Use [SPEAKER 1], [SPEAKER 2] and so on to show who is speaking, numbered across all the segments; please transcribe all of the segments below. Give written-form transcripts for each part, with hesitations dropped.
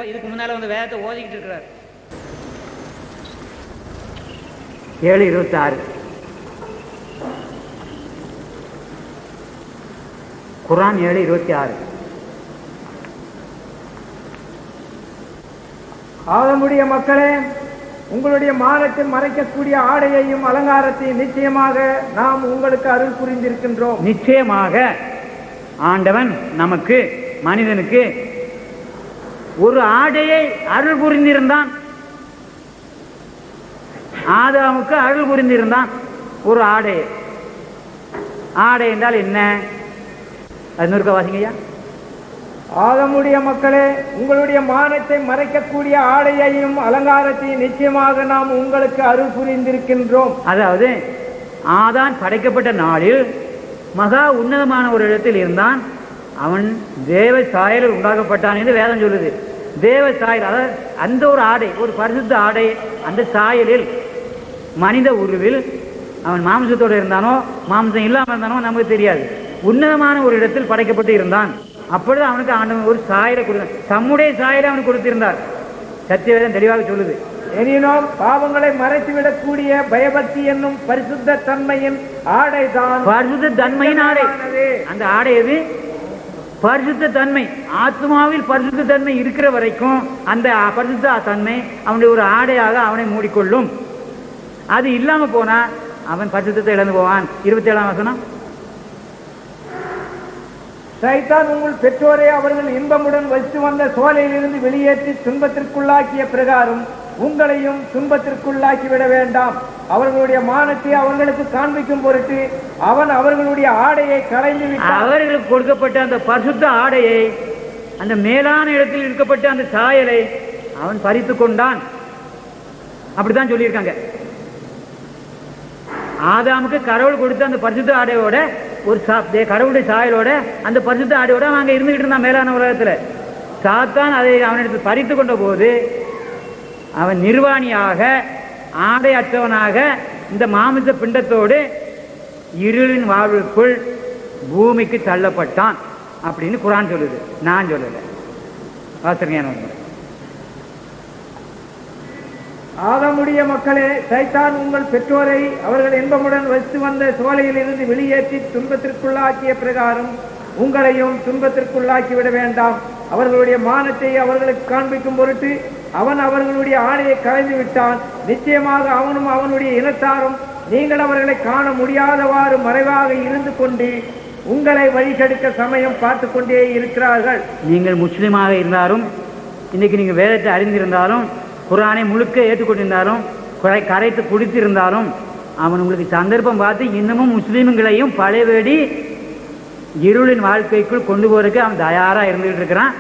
[SPEAKER 1] இதுக்கு முன்னால வந்து வேதத்தை ஓதிக்கிட்டு இருக்கிறார்.
[SPEAKER 2] 7:26 குர்ஆன் 7:26.
[SPEAKER 3] ஆதமுடைய மக்களே, உங்களுடைய மானத்தை மறைக்கக்கூடிய ஆடையையும் அலங்காரத்தையும் நிச்சயமாக நாம் உங்களுக்கு அருள் புரிந்திருக்கின்றோம்.
[SPEAKER 2] நிச்சயமாக ஆண்டவன் நமக்கு மனிதனுக்கு ஒரு ஆடையை அருள் புரிந்திருந்தான். ஆதாமுக்கு அருள் புரிந்திருந்தான் ஒரு ஆடை. ஆடை என்றால் என்ன? அது நூறுக்க வாசிங்கய்யா.
[SPEAKER 3] ஆதமுடைய மக்களே, உங்களுடைய மானத்தை மறைக்கக்கூடிய ஆடையையும் அலங்காரத்தையும் நிச்சயமாக நாம் உங்களுக்கு அருள் புரிந்திருக்கின்றோம்.
[SPEAKER 2] அதாவது ஆதான் படைக்கப்பட்ட நாளில் மகா உன்னதமான ஒரு இடத்தில் இருந்தான். அவன் தேவ சாயலில் உண்டாக்கப்பட்டான் என்று வேதம் சொல்லுது. தேவ சாயல், அதாவது அந்த ஒரு ஆடை, ஒரு பரிசுத்த ஆடை, அந்த சாயலில் மனித உருவில் அவன் மாம்சத்தோடு இருந்தானோ மாம்சம் இல்லாமல் இருந்தானோ நமக்கு தெரியாது. உன்னதமான ஒரு இடத்தில் படைக்கப்பட்டு இருந்தான். அப்பொழுது அவனுக்கு ஆண்டவன் ஒரு சாயலை கொடுத்தான். தம்முடைய சாயலை அவனுக்கு கொடுத்திருந்தார். சத்தியவேதம் தெளிவாக சொல்லுது.
[SPEAKER 3] எனினும் பாவங்களை மறைத்துவிடக்கூடிய பயபக்தி என்னும் பரிசுத்த தன்மையின் ஆடைதான்.
[SPEAKER 2] பரிசுத்த தன்மையின் ஆடை. அந்த ஆடை எது? பரிசுத்த தன்மை. ஆத்மாவில் பரிசுத்த தன்மை இருக்கிற வரைக்கும் அந்த பரிசுத்த தன்மை அவனுடைய ஒரு ஆடையாக அவனை மூடிக்கொள்ளும். அது இல்லாம போனா அவன் பரிசுத்தத்தை இழந்து போவான். 27ஆம் வசனம்.
[SPEAKER 3] சைத்தான் உங்கள் பெற்றோரை அவர்கள் இன்பமுடன் வசித்து வந்த சோலையிலிருந்து வெளியேற்றி துன்பத்திற்குள்ளாக்கிய பிரகாரம் உங்களையும் துன்பத்திற்குள்ளாக்கி விட வேண்டாம். அவர்களுடைய மானத்தை அவர்களுக்கு காண்பிக்கும் பொருட்டு அவன் அவர்களுடைய ஆடையை களைந்து விட்டான்.
[SPEAKER 2] அவர்களுக்கு கொடுக்கப்பட்ட அந்த பரிசுத்த ஆடையை, அந்த மேலான இடத்தில் இருக்கப்பட்ட அந்த சாயலை அவன் பறித்து கொண்டான். அப்படித்தான் சொல்லியிருக்காங்க. ஆதாமுக்கு கடவுள் கொடுத்த அந்த பரிசுத்த ஆடையோட ஒரு கடவுளுடைய சாயலோட அந்த பரிசுத்த ஆடையோட அவன் அங்கே இருந்துகிட்டு இருந்தான் மேலான உலகத்துல. சாத்தான் அதை அவனிடத்தில் பறித்து கொண்ட போது அவன் நிர்வாணியாக, ஆடை அற்றவனாக இந்த மாமிச பிண்டத்தோடு இருளின் வாழ்வுக்குள் பூமிக்கு தள்ளப்பட்டான் அப்படின்னு குர்ஆன் சொல்லுது. நான் சொல்லல. வாசனையான ஒன்று.
[SPEAKER 3] ஆதமுடைய மக்களே, சைத்தான் உங்கள் பெற்றோரை அவர்கள் இன்பமுடன் வசித்து வந்த சோலையில் இருந்து வெளியேற்றி துன்பத்திற்குள்ளாக்கிய பிரகாரம் உங்களையும் துன்பத்திற்குள்ளாக்கி விட வேண்டாம். அவர்களுடைய மானத்தை அவர்களுக்கு காண்பிக்கும் பொருட்டு அவன் அவர்களுடைய ஆடையை களைந்து விட்டான். நிச்சயமாக அவனும் அவனுடைய இனத்தாரும் நீங்கள் அவர்களை காண முடியாதவாறு மறைவாக இருந்து கொண்டு உங்களை வழிகெடுக்க சமயம் பார்த்து கொண்டே இருக்கிறார்கள்.
[SPEAKER 2] நீங்கள் முஸ்லீமாக இருந்தாலும், இன்னைக்கு நீங்கள் வேதத்தை அறிந்திருந்தாலும், குர்ஆனை முழுக்க ஏற்றுக்கொண்டிருந்தாலும், கரைத்து குடித்திருந்தாலும், அவன் உங்களுக்கு சந்தர்ப்பம் பார்த்து இன்னமும் முஸ்லீம்களையும் பழையபடி இருளின் வாழ்க்கைக்குள் கொண்டு போறதுக்கு அவன் தயாராக இருந்துகிட்டு இருக்கிறான்.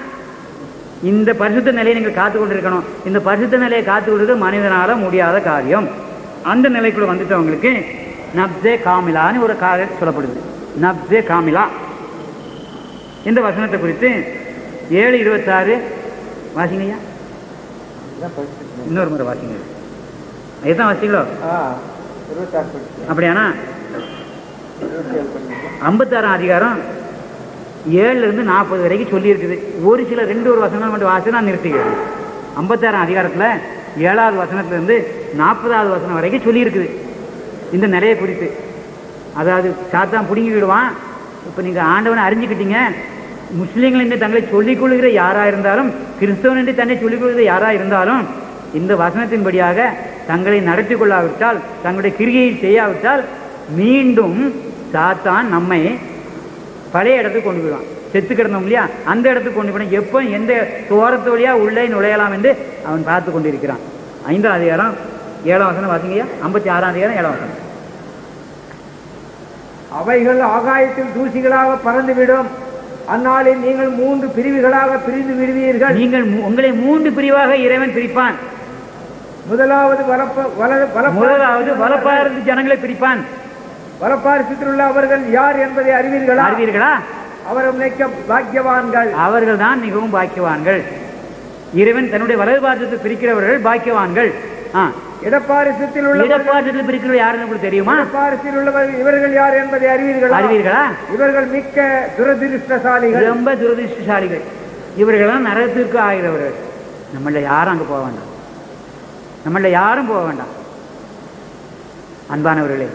[SPEAKER 2] இந்த பரிசுத்த நிலையை நீங்கள் காத்து கொண்டிருக்கணும். இந்த பரிசுத்த நிலையை காத்து கொள்வது மனிதனால முடியாத காரியம். அந்த நிலைக்குள்ள வந்துட்டவங்களுக்கு நப்சே காமிலான்னு ஒரு சொல்லப்படுது. நப்சே காமிலா இந்த வசனத்தை குறித்து 7:26 வாசிங்கய்யா. இன்னொரு முறை வாசிங்க. இதுதான் வாசிங்களோ? அப்படியானா 56ஆம் அதிகாரம் 7-40 வரைக்கும் சொல்லி இருக்குது. ஒரு சில 2 வசனங்கள் மட்டும் வாசி நான் நிறுத்திக்கிறேன். 56ஆம் அதிகாரத்தில் 7வது வசனத்திலிருந்து 40வது வசனம் வரைக்கும் சொல்லி இருக்குது இந்த நிலையை குறித்து. அதாவது சாத்தான் பிடுங்கி விடுவான். இப்போ நீங்கள் ஆண்டவனை அறிஞ்சுக்கிட்டீங்க. முஸ்லீம்கள் என்று தங்களை சொல்லிக் கொள்கிற யாராக இருந்தாலும், கிறிஸ்தவன் என்று தன்னை சொல்லிக் கொள்கிற யாராக இருந்தாலும், இந்த வசனத்தின்படியாக தங்களை நடத்தி கொள்ளாவிட்டால், தங்களுடைய கிரியை செய்யாவிட்டால், மீண்டும் சாத்தான் நம்மை பழைய இடத்துக்கு கொண்டு போயிடுவான். செத்து கிடந்தோம் இல்லையா, அந்த இடத்துக்கு கொண்டு போய் எப்போ எந்த தோரத்து வழியா உள்ளே நுழையலாம் என்று அவன் பார்த்து கொண்டிருக்கிறான். 5ஆம் அதிகாரம் 7ஆம் வசனம் வாசிங்கய்யா. 56ஆம் அதிகாரம் 7ஆம் வசனம்.
[SPEAKER 3] அவைகள் ஆகாயத்தில் தூசிகளாக பறந்துவிடும். அந்நாளில் நீங்கள் 3 பிரிவுகளாக பிரிந்து விடுவீர்கள்.
[SPEAKER 2] நீங்கள் உங்களை 3 பிரிவாக இறைவன் பிரிப்பான்.
[SPEAKER 3] முதலாவது
[SPEAKER 2] வலப்பாரத்து ஜனங்களை பிரிப்பான்.
[SPEAKER 3] வலப்பாரத்தில் உள்ள அவர்கள் யார் என்பதை அறிவீர்களா? அவர்கள் மிக்க பாக்கியவான்கள்.
[SPEAKER 2] அவர்கள் தான் மிகவும் பாக்கியவான்கள். இறைவன் தன்னுடைய வலது பாரதத்தை பிரிக்கிறவர்கள் பாக்கியவான்கள்.
[SPEAKER 3] இடப்பாரத்தில்
[SPEAKER 2] பிரிக்கிறவர் யாருன்னு உங்களுக்கு தெரியுமா?
[SPEAKER 3] இடப்பாரத்தில் உள்ளவர்கள் இவர்கள் யார் என்பதை அறிவீர்களா? இவர்கள் மிக்க துரதிருஷ்டசாலிகள்,
[SPEAKER 2] ரொம்ப துரதிருஷ்டசாலிகள். இவர்களெல்லாம் நரகத்திற்கு ஆகிறவர்கள். நம்மள யாரும் அங்கே போக வேண்டாம், நம்மள யாரும் போக வேண்டாம். அன்பானவர்களே,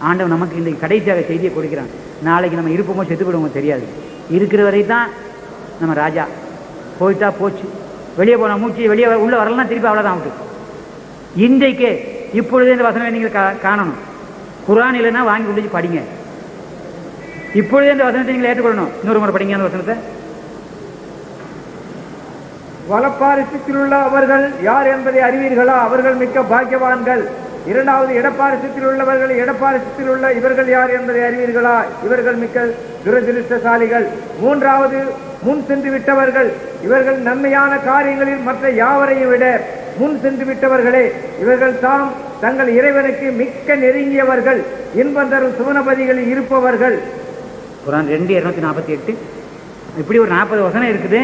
[SPEAKER 2] ஆண்டவன் நமக்கு இன்றைக்கு கடைசியாக செய்தியை கொடுக்கிறான். நாளைக்கு நம்ம இருப்போமோ செத்துவிடுவோமோ தெரியாது. இருக்கிற வரை தான் நம்ம ராஜா. போயிட்டா போச்சு, வெளியே போனால் மூச்சு வெளியே உள்ளே வரலாம், திருப்பி அவ்வளோதான் அவுட்டு. இன்றைக்கே இப்பொழுதே இந்த வசனம் நீங்கள் காணணும். குர்ஆன் இல்லைன்னா வாங்கி கொண்டு படிங்க. இப்பொழுதே இந்த வசனத்தை நீங்கள் ஏற்றுக்கொள்ளணும். இன்னொரு முறை படிங்க அந்த வசனத்தை.
[SPEAKER 3] வலப்பாரிசத்தில் உள்ள அவர்கள் யார் என்பதை அறிவீர்களா? அவர்கள் மிக்க பாக்கியவான்கள். இரண்டாவது, இடப்பாரிசத்தில் உள்ளவர்கள் இடப்பாரிசத்தில் உள்ள இவர்கள் யார் என்பதை அறிவீர்களா? இவர்கள் மிக்க துரதிருஷ்டசாலிகள். மூன்றாவது, முன் சென்று விட்டவர்கள் இவர்கள் நன்மையான காரியங்களில் மற்ற யாவரையும் விட முன் சென்று விட்டவர்களே. இவர்கள் தாம் தங்கள் இறைவனுக்கு மிக்க நெருங்கியவர்கள், இன்பம் தரும் சுவனபதிகளில் இருப்பவர்கள்.
[SPEAKER 2] குர்ஆன் 2:248. இப்படி ஒரு 40 வசனம் இருக்குது.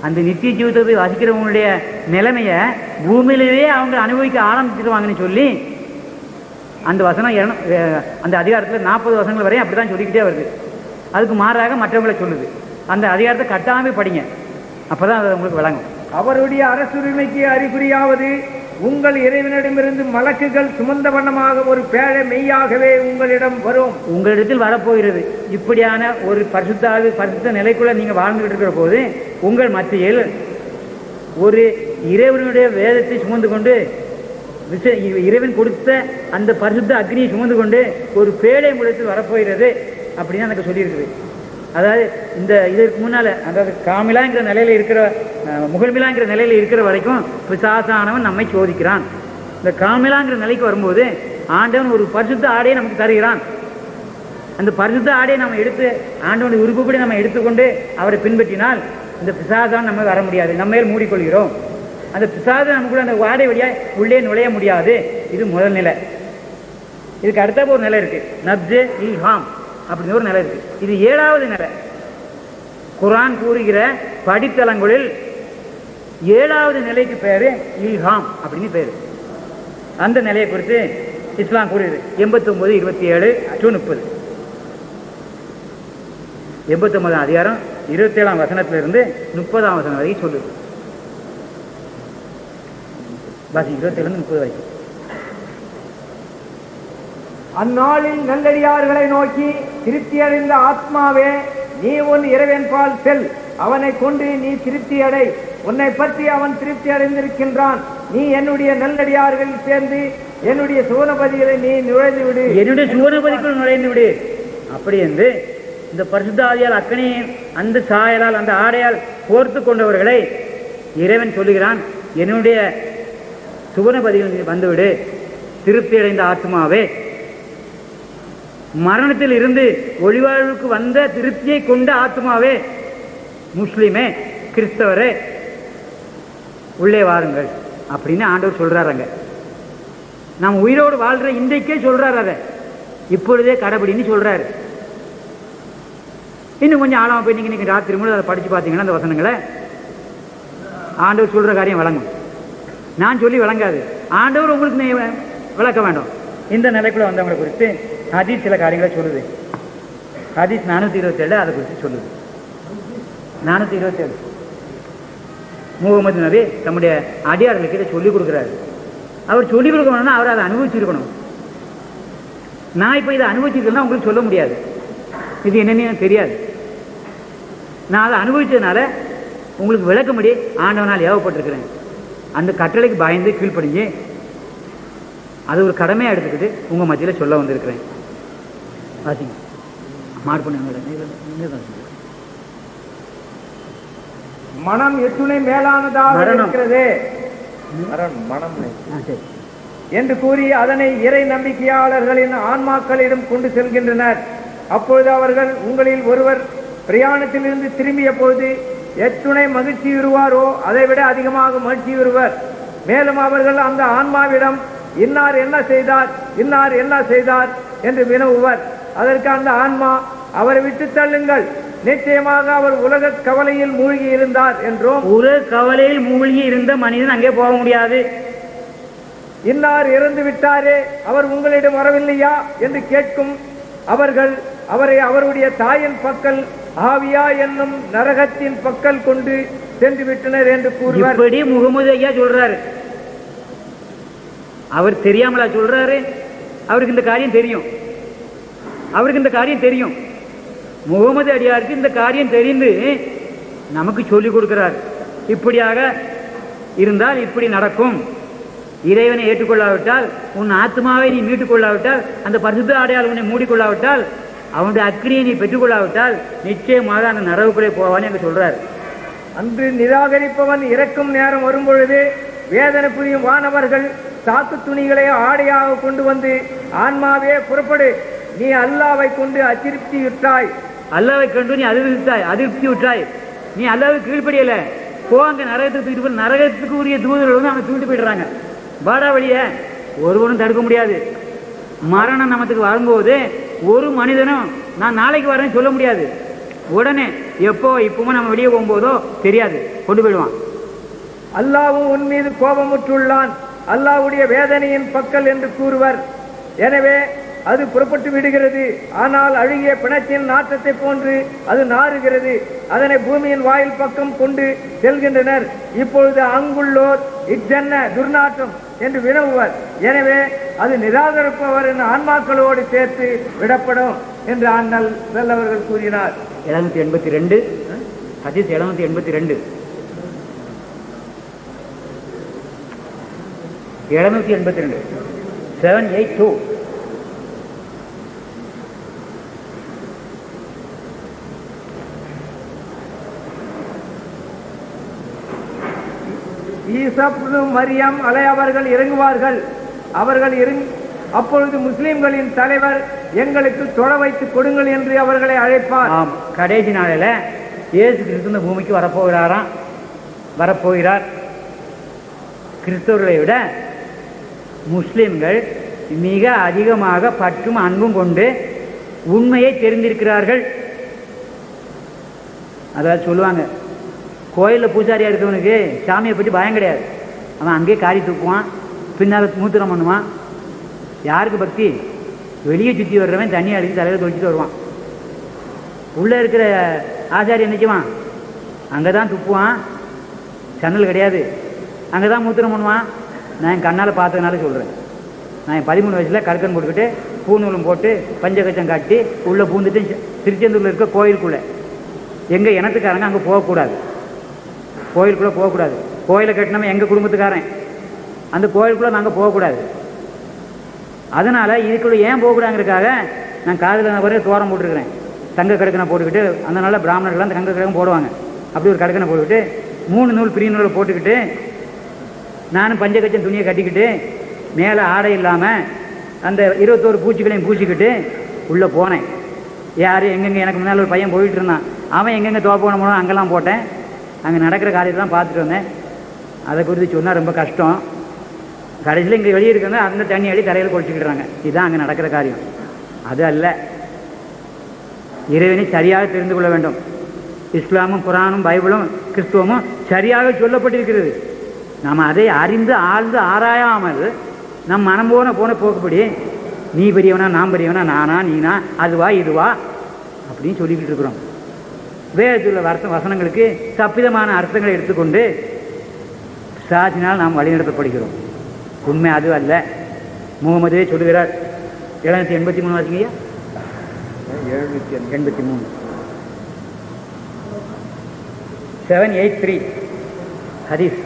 [SPEAKER 2] அந்த நித்திய ஜீவிதத்தை வாசிக்கிறவங்களுடைய நிலைமையை பூமியிலேயே அவங்க அனுபவிக்க ஆரம்பிச்சிருவாங்கன்னு சொல்லி அந்த வசனம் அந்த அதிகாரத்தில் 40 வசனங்கள் வரையும் அப்படி தான் சொல்லிக்கிட்டே வருது. அதுக்கு மாறாக மற்றவங்களை சொல்லுது. அந்த அதிகாரத்தை கட்டாமல் படிங்க, அப்போ தான் அது உங்களுக்கு விளங்கும்.
[SPEAKER 3] அவருடைய அரசுரிமைக்கு அறிகுறியாவது உங்கள் இறைவனிடமிருந்து மலக்குகள் சுமந்த வண்ணமாக ஒரு பேழை மெய்யாகவே உங்களிடம் வரும்.
[SPEAKER 2] உங்களிடத்தில் வரப்போகிறது. இப்படியான ஒரு பரிசுத்த நிலைக்குள்ள நீங்கள் வாழ்ந்துகிட்டு இருக்கிற போது உங்கள் மத்தியில் ஒரு இறைவனுடைய வேதத்தை சுமந்து கொண்டு இறைவன் கொடுத்த அந்த பரிசுத்த அக்னியை சுமந்து கொண்டு ஒரு பேழை உங்களிடத்தில் வரப்போகிறது அப்படின்னு எனக்கு சொல்லியிருக்குது. அதாவது இதற்கு முன்னால், அதாவது காமிலாங்கிற நிலையில் இருக்கிற முகல்மிலாங்கிற நிலையில் இருக்கிற வரைக்கும் பிசாசானவன் நம்மை சோதிக்கிறான். இந்த காமிலாங்கிற நிலைக்கு வரும்போது ஆண்டவன் ஒரு பரிசுத்த ஆடையை நமக்கு தருகிறான். அந்த பரிசுத்த ஆடையை நம்ம எடுத்து ஆண்டவனுடைய விருப்பப்படி நம்ம எடுத்துக்கொண்டு அவரை பின்பற்றினால் இந்த பிசாசான் நம்ம வர முடியாது, நம்ம மேல் மூடிக்கொள்கிறோம். அந்த பிசாசை நமக்குள்ள அந்த ஆடை வழியாக உள்ளே நுழைய முடியாது. இது முதல் நிலை. இதுக்கு அடுத்த ஒரு நிலை இருக்கு, நப்ஜே இல்ஹாம் அப்படின்னு ஒரு நிலை இருக்கு. இது 7வது நிலை. குர்ஆன் கூறுகிற படித்தளங்களில் 7வது நிலைக்கு பேரு இல்ஹாம் அப்படின்னு பேரு. அந்த நிலையை குறித்து இஸ்லாம் கூறுகிறது. 89:27-30. 89ஆம் அதிகாரம் 27ஆம் வசனத்திலிருந்து 30ஆம் வசனம் வரைக்கும் சொல்லுது. பாசி 27-30 வரைக்கும்.
[SPEAKER 3] அந்நாளில் நல்லடியார்களை நோக்கி, திருப்தி அடைந்த ஆத்மாவே, நீ உன் இறைவன்பால் செல், அவனை கொண்டு நீ திருப்தி அடை. உன்னை பற்றி அவன் திருப்தி அடைந்திருக்கின்றான். நீ என்னுடைய நல்லடியார்களில் சேர்ந்து என்னுடைய சுவனபதிகளை நீ நுழைந்து விடு,
[SPEAKER 2] என்னுடைய சுவனபதிக்குள் நுழைந்து விடு. அப்படி என்று இந்த பரிசுத்த ஆவியால் அக்கனியின் அந்த சாயலால் அந்த ஆடையால் கோர்த்து கொண்டவர்களை இறைவன் சொல்லுகிறான், என்னுடைய சுவனபதியில் வந்துவிடு. திருப்தி அடைந்த ஆத்மாவே, மரணத்தில் இருந்து ஒளிவாழ்வுக்கு வந்த திருப்தியை கொண்ட ஆத்மாவே, முஸ்லிமே, கிறிஸ்தவரே, உள்ளே வாருங்கள் அப்படின்னு ஆண்டவர் சொல்றாருங்க. நாம் உயிரோடு வாழ்ற இன்றைக்கே சொல்றாரு, அதை இப்பொழுதே கடைபிடின்னு சொல்றாரு. இன்னும் கொஞ்சம் ஆழமா போய் நீங்க ராத்திரி முழு அதை படிச்சு பார்த்தீங்கன்னா அந்த வசனங்களை ஆண்டவர் சொல்ற காரியம் விளங்கும். நான் சொல்லி விளங்காது, ஆண்டவர் உங்களுக்கு விளக்க வேண்டும். இந்த நிலைக்குள்ள வந்தவங்களை குறித்து ஹதீஸ் சில காரியங்களை சொல்லுது. ஹதீஸ் 427 அதை குறித்து சொல்லுது. 427 முகமது நபி தம்முடைய அடியார்களுக்கு இதை சொல்லிக் கொடுக்குறாரு. அவர் சொல்லிக் கொடுக்கணும்னா அவர் அதை அனுபவிச்சிருக்கணும். நான் இப்போ இதை அனுபவிச்சிருக்கேன்னா உங்களுக்கு சொல்ல முடியாது, இது என்னன்னு தெரியாது. நான் அதை அனுபவிச்சதுனால உங்களுக்கு விளக்கம்படி ஆண்டவனால் ஏவப்பட்டிருக்கிறேன். அந்த கட்டளைக்கு பயந்து கீழ்ப்படிஞ்சு அது ஒரு கடமையாக எடுத்துக்கிட்டு உங்கள் மத்தியில் சொல்ல வந்திருக்கிறேன். வாசிங்க, மாடு பண்ண.
[SPEAKER 3] மனம் எத்துணை மேலானதாக இருக்கிறது மனம் என்று கூறி அதனை இறை நம்பிக்கையாளர்களின் ஆன்மாக்களிடம் கொண்டு செல்கின்றனர். அப்பொழுது அவர்கள் உங்களில் ஒருவர் பிரயாணத்திலிருந்து திரும்பிய பொழுது எத்துணை மகிழ்ச்சி வருவாரோ அதை விட அதிகமாக மகிழ்ச்சி வருவர். மேலும் அவர்கள் அந்த ஆன்மாவிடம் இன்னார் என்ன செய்தார், இன்னார் என்ன செய்தார் என்று வினவுவர். அதற்கு அந்த ஆன்மா, அவரை விட்டு தள்ளுங்கள், நிச்சயமாக அவர் உலக கவலையில் மூழ்கி இருந்தார் என்றும்,
[SPEAKER 2] உலக கவலையில் மூழ்கி இருந்த மனிதன் அங்கே போக முடியாது.
[SPEAKER 3] இன்னார் இறந்து விட்டாரே, அவர் உங்களிடம் வரவில்லையா என்று கேட்கும். அவர்கள் அவரை அவருடைய தாயின் பக்கல் ஆவியா என்னும் நரகத்தின் பக்கல் கொண்டு சென்று விட்டனர் என்று கூறுவார்.
[SPEAKER 2] இப்படி முகமது ஐயா சொல்றாரு. அவர் தெரியாமலா சொல்றாரு? அவருக்கு இந்த காரியம் தெரியும். அவருக்கு இந்த காரியம் தெரியும். முகமது அடியாருக்கு இந்த காரியம் தெரிந்து நமக்கு சொல்லிக் கொடுக்கிறார். இப்படியாக இருந்தால் இப்படி நடக்கும். இறைவனை ஏற்றுக்கொள்ளாவிட்டால், உன் ஆத்மாவை நீ மீட்டுக் கொள்ளாவிட்டால், அந்த பரிசுத்த ஆடையால் உன்னை மூடிக்கொள்ளாவிட்டால், அவனுடைய அக்கினியை நீ பெற்றுக்கொள்ளாவிட்டால் நிச்சயமாக அந்த நரவுக்குள்ளே போவான்னு என்று சொல்றார்.
[SPEAKER 3] அன்று நிராகரிப்பவன் இறக்கும் நேரம் வரும்பொழுது வேதனை புரியும் வானவர்கள் சாக்கு துணிகளை ஆடையாக கொண்டு வந்து, ஆன்மாவே புறப்படு, நீ அல்லாவை கொண்டு அதிருப்தியுற்றாய்,
[SPEAKER 2] அல்லாவை கண்டு நீ அதிருப்தி விட்டாய், நீ அல்லாவை கீழ்ப்படியல, போ அங்க நரகத்துக்கு தூக்கிட்டு போய், நரகத்துக்கு உரிய தூதர்கள் வந்து அவங்க தூக்கிட்டு போயிடுறாங்க. பாடா வழிய ஒருவரும் தடுக்க முடியாது. மரணம் நமக்கு வரும்போது ஒரு மனிதனும் நான் நாளைக்கு வரேன்னு சொல்ல முடியாது. உடனே எப்போ இப்பவும் நம்ம வெளியே போகும்போதோ தெரியாது, கொண்டு போயிடுவான்.
[SPEAKER 3] அல்லாவும் உன் மீது கோபமுற்றுள்ளான், அல்லாவுடைய வேதனையின் பக்கல் என்று கூறுவர். எனவே அது புறப்பட்டு விடுகிறது. ஆனால் அழுகிய பிணத்தின் நாற்றத்தை போன்று அது நாறுகிறது. அதனை பூமியின் வாயில் பக்கம் கொண்டு செல்கின்றனர். இப்பொழுது அங்குள்ளோர் இச்சென்ன துர்நாற்றம் என்று வினவுவர். எனவே அது நிராகரிப்பவரின் ஆன்மாக்களோடு சேர்த்து விடப்படும் என்று அண்ணல் நல்லவர்கள் கூறினார்.
[SPEAKER 2] 782 ஹதீஸ் 782 782
[SPEAKER 3] ஈசா மரியம் அலை அவர்கள் இறங்குவார்கள். அவர்கள் அப்பொழுது முஸ்லிம்களின் தலைவர் எங்களுக்கு தொழ வைத்து கொடுங்கள் என்று அவர்களை அழைப்பார்.
[SPEAKER 2] கடைசி நாளில் இயேசு கிறிஸ்து இந்த பூமிக்கு வரப்போகிறார். கிறிஸ்தவர்களை விட முஸ்லிம்கள் மிக அதிகமாக பற்றும் அன்பும் கொண்டு உண்மையை தெரிந்திருக்கிறார்கள். அதாவது சொல்லுவாங்க, கோயிலில் பூசாரியாக இருக்கிறவனுக்கு சாமியை பற்றி பயம் கிடையாது. அவன் அங்கேயே காரி தூக்குவான், பின்னால் மூத்திரம் பண்ணுவான். யாருக்கு பக்தி? வெளியே சுற்றி வர்றவன் தண்ணி அடித்து தலையில் தொழிச்சிட்டு வருவான். உள்ளே இருக்கிற ஆசாரி நினைக்குவான், அங்கே தான் துப்புவான், சன்னல் கிடையாது, அங்கே தான் மூத்திரம் பண்ணுவான். நான் என் கண்ணால் பார்த்ததுனால சொல்கிறேன். நான் என் 13 வயசில் கற்கன் போட்டுக்கிட்டு பூநூலும் போட்டு பஞ்சகச்சம் காட்டி உள்ளே பூந்துட்டு திருச்செந்தூரில் இருக்க கோயிலுக்குள்ளே, எங்கள் இனத்துக்காரங்க அங்கே போகக்கூடாது, கோயிலுக்குள்ளே போகக்கூடாது. கோயிலை கட்டினவன் எங்கள் குடும்பத்துக்காரன், அந்த கோயிலுக்குள்ளே நாங்கள் போகக்கூடாது. அதனால் இதுக்குள்ளே ஏன் போகக்கூடாங்கிறதுக்காக நான் காதில் வரைய தோரம் போட்டுருக்கிறேன். தங்க கடுக்கனை போட்டுக்கிட்டு, அந்த நாளில் பிராமணர்கள்லாம் அந்த தங்க கடுக்கன் போடுவாங்க. அப்படி ஒரு கடுக்கனை போட்டுக்கிட்டு 3 நூல் பிரிய நூலை போட்டுக்கிட்டு நானும் பஞ்சகச்சம் துணியை கட்டிக்கிட்டு மேலே ஆடை இல்லாமல் அந்த 21 பூச்சிகளையும் பூச்சிக்கிட்டு உள்ளே போனேன். யார் எங்கெங்கே எனக்கு முன்னால் ஒரு பையன் போயிட்டு இருந்தான், அவன் எங்கெங்கே தோப்போன போனோம் அங்கெல்லாம் போட்டேன். அங்கே நடக்கிற காரியத்தெல்லாம் பார்த்துட்டு வந்தேன். அதை குறித்து சொன்னால் ரொம்ப கஷ்டம். கடைசியில் இங்கே வெளியே இருக்காங்க, அந்த தண்ணி அடி தரையில் குளிச்சுக்கிட்டுறாங்க. இதுதான் அங்கே நடக்கிற காரியம். அது அல்ல, இறைவனை சரியாக தெரிந்து கொள்ள வேண்டும். இஸ்லாமும் குரானும் பைபிளும் கிறிஸ்துவமும் சரியாக சொல்லப்பட்டிருக்கிறது. நாம் அதை அறிந்து ஆழ்ந்து ஆராயாமல் நம் மனம் போன போக்குப்படி நீ பெரியவனா நான் பெரியவனா, நானா நீனா, அதுவா இதுவா அப்படின்னு சொல்லிக்கிட்டு இருக்கிறோம். வேதத்தில் உள்ள வசனங்களுக்கு தப்பிதமான அர்த்தங்களை எடுத்துக்கொண்டு சாட்சினால் நாம் வழிநடத்தப்படுகிறோம். உண்மை அது அல்ல. முகமதே சொல்லுகிறார். 783 வாசிங்கய்யா. 783 783 ஹதீஸ்.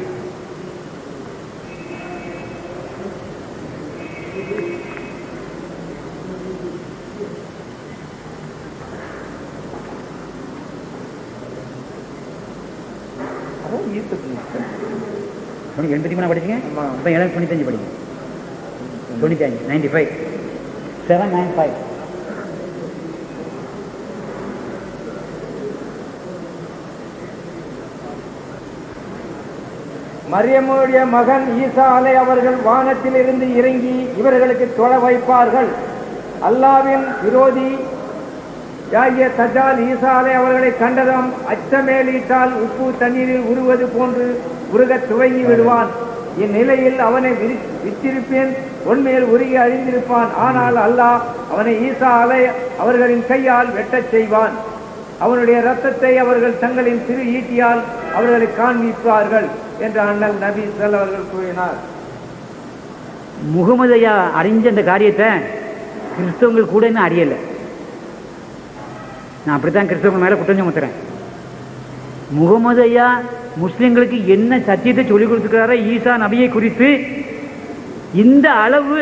[SPEAKER 2] உனக்கு 83 படிச்சுங்க. இப்போ 95 படிங்க. 95 95 795.
[SPEAKER 3] மரியமுடைய மகன் ஈசா அலை அவர்கள் வானத்திலிருந்து இறங்கி இவர்களுக்கு தொழ வைப்பார்கள். அல்லாவின் விரோதி யாகிய தஜ்ஜால் ஈசா அலை அவர்களை கண்டதும் அச்சமேலிட்டால் உப்பு தண்ணீரில் உருவது போன்று உருகத் துவங்கி விடுவான். இந்நிலையில் அவனை விற்றிருப்பேன், உண்மையில் உருகி அழிந்திருப்பான். ஆனால் அல்லாஹ் அவனை ஈசா அலை அவர்களின் கையால் வெட்டச் செய்வான். அவனுடைய இரத்தத்தை அவர்கள் தங்களின் சிறு ஈட்டியால் அவர்களை காண்பிப்பார்கள் என்று அண்ணல் நபி ஸல்லல்லாஹு அலைஹி வஸல்லம் கூறினார்.
[SPEAKER 2] முகமது ஐயா அறிஞ்ச அந்த காரியத்தை கிறிஸ்தவங்கள் கூட இன்னும் அறியலை. நான் அப்படித்தான் கிறிஸ்தவங்க மேலே குற்றம் சுமத்துறேன். முகமது ஐயா முஸ்லிம்களுக்கு என்ன சத்தியத்தை சொல்லிக் கொடுத்துக்கிறாரோ ஈசா நபியை குறித்து இந்த அளவு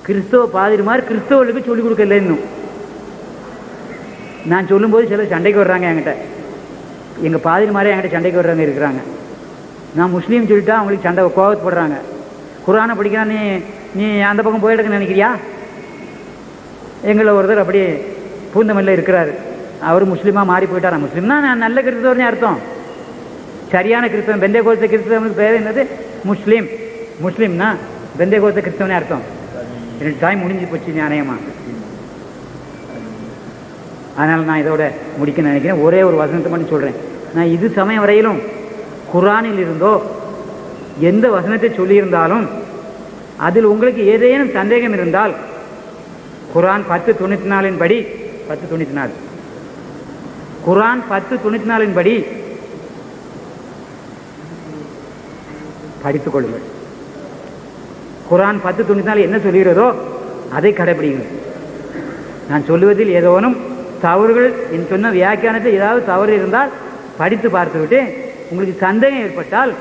[SPEAKER 2] கிறிஸ்தவ பாதிரிமார் கிறிஸ்தவர்களுக்கு சொல்லிக் கொடுக்கல. இன்னும் நான் சொல்லும்போது சில சண்டைக்கு வர்றாங்க என்கிட்ட, எங்கள் பாதிரிமாரே என்கிட்ட சண்டைக்கு வர்றாங்க இருக்கிறாங்க. நான் முஸ்லீம் சொல்லிட்டா அவங்களுக்கு சண்டை கோவப்படுறாங்க. குரானை படிக்கிறா நீ அந்த பக்கம் போயிடுன்னு நினைக்கிறியா? எங்களை ஒருத்தர் அப்படியே பூந்தமல்ல இருக்கிறாரு, அவர் முஸ்லீமாக மாறி போயிட்டாரா? முஸ்லீம்னா நான் நல்ல கிறிஸ்தவர்னே அர்த்தம், சரியான கிறிஸ்தவன். பெந்தை கோத்த கிறிஸ்தவனுக்கு பேர் என்னது? முஸ்லீம். முஸ்லீம்னா பெந்தை கோத்த கிறிஸ்தவனே அர்த்தம். எனக்கு டைம் முடிஞ்சு போச்சு நியாயமா. அதனால் நான் இதோட முடிக்க நினைக்கிறேன். ஒரே ஒரு வசனத்தை மட்டும் சொல்கிறேன். நான் இது சமயம் வரையிலும் குரானில் இருந்தோ எந்த வசனத்தை சொல்லியிருந்தாலும் அதில் உங்களுக்கு ஏதேனும் சந்தேகம் இருந்தால் குரான் 10:94 படி 10:94 குரான் 10:94 படி படித்துக் கொள்ளுங்கள். குரான் 10:94 என்ன சொல்கிறதோ அதை கடைபிடிங்கள். நான் சொல்லுவதில் ஏதோனும் தவறுகள், என் சொன்ன வியாக்கியானத்தில் ஏதாவது தவறு இருந்தால் படித்து பார்த்துவிட்டு உங்களுக்கு சந்தேகம் ஏற்பட்டால்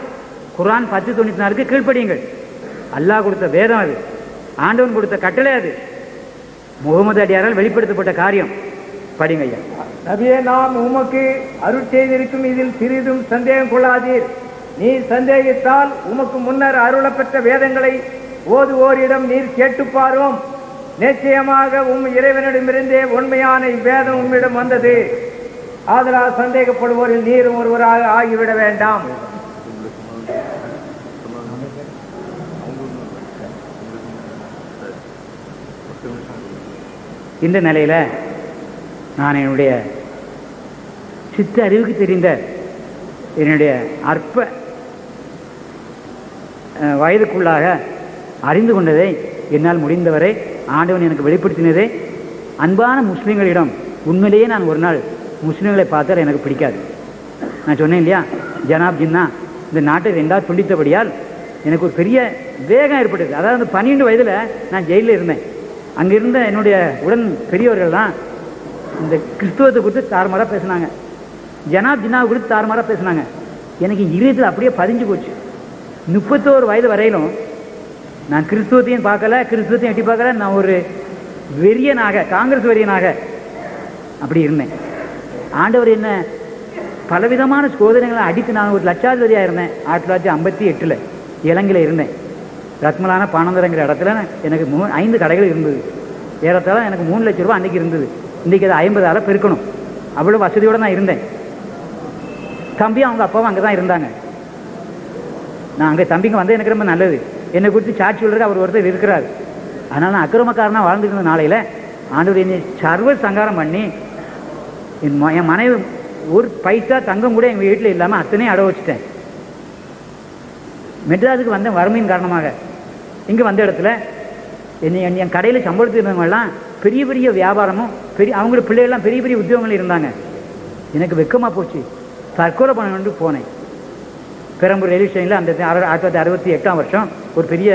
[SPEAKER 2] குரான் 10:94 கீழ்ப்படியுங்கள். அல்லாஹ் கொடுத்த வேதம் அது, ஆண்டவன் கொடுத்த கட்டளை அது, முகமது அடியாரால் வெளிப்படுத்தப்பட்ட காரியம். படிங்க ஐயா.
[SPEAKER 3] நபியே, நாம் உமக்கு அருள் செய்திருக்கும் இதில் சிறிதும் சந்தேகம் கொள்ளாதீர். நீ சந்தேகித்தால் உமக்கு முன்னர் அருளப்பெற்ற வேதங்களை ஓதுவோரிடம் நீர் கேட்டுப்பாரும். நிச்சயமாக இறைவனிடமிருந்தே உண்மையான இவ்வேதம் உம்மிடம் வந்தது. ஆதலால் சந்தேகப்படுவோரில் நீரும் ஒருவராக ஆகிவிட வேண்டாம்.
[SPEAKER 2] இந்த நிலையில் நான் என்னுடைய சித்த அறிவுக்கு தெரிந்த என்னுடைய அற்ப வயதுக்குள்ளாக அறிந்து கொண்டதை என்னால் முடிந்தவரை ஆண்டவன் எனக்கு வெளிப்படுத்தினதே. அன்பான முஸ்லீம்களிடம் உண்மையிலேயே நான் ஒரு நாள் முஸ்லீம்களை பார்த்தால் எனக்கு பிடிக்காது. நான் சொன்னேன் இல்லையா, ஜனாப் ஜின்னா இந்த நாட்டை 2ஆக துண்டித்தபடியால் எனக்கு ஒரு பெரிய வேகம் ஏற்பட்டது. அதாவது 12 வயதில் நான் ஜெயிலில் இருந்தேன். அங்கே இருந்த என்னுடைய உடன் பெரியவர்கள்லாம் இந்த கிறிஸ்துவத்தை குறித்து தாறுமாறாக பேசினாங்க, ஜனாப் ஜின்னாவை குறித்து தாறுமாறாக பேசினாங்க. எனக்கு இதயத்தில் அப்படியே பதிஞ்சு போச்சு. 31 வயது வரையிலும் நான் கிறிஸ்துவத்தையும் பார்க்கல, கிறிஸ்துவத்தையும் எட்டி பார்க்கல. நான் ஒரு வெறியனாக, காங்கிரஸ் வெறியனாக அப்படி இருந்தேன். ஆண்டவர் என்ன பலவிதமான சோதனைகளை அடித்து நான் ஒரு லட்சாதிபதியாக இருந்தேன். 1958 இலங்கையில் இருந்தேன். ரத்மலான பானந்தரங்கிற இடத்துல எனக்கு 5 கடைகள் இருந்தது. ஏறத்தாழ எனக்கு 3 லட்ச ரூபா அன்றைக்கி இருந்தது. இன்றைக்கி அதை 50ஆல் பெருக்கணும். அவ்வளோ வசதியோடு நான் இருந்தேன். தம்பியும் அவங்க அப்பாவும் அங்கே தான் இருந்தாங்க. நான் அங்கே தம்பிங்க வந்து எனக்கு ரொம்ப நல்லது. என்னை குறித்து சாட்சி சொல்கிறது அவர் ஒருத்தர் இருக்கிறார். அதனால் நான் அக்கிரமக்காரனாக வாழ்ந்துட்டு இருந்த நாளையில் ஆண்டவர் என்னை சர்வ சங்காரம் பண்ணி என் மனைவி ஒரு பைசா தங்கம் கூட எங்கள் வீட்டில் இல்லாமல் அத்தனையும் அடை வச்சுட்டேன். மெட்ராஸுக்கு வந்த வறுமையின் காரணமாக இங்கே வந்த இடத்துல என் கடையில் சம்பளத்துக்கு இருந்தவங்கெல்லாம் பெரிய பெரிய வியாபாரமும் அவங்களோட பிள்ளைகள்லாம் பெரிய பெரிய உத்தியோகங்கள் இருந்தாங்க. எனக்கு வெக்கமாக போச்சு. தற்கொலை பண்ண போனேன். பெரம்பூர் ரயில்வே ஸ்டேஷனில் அந்த 1968ஆம் வருஷம் ஒரு பெரிய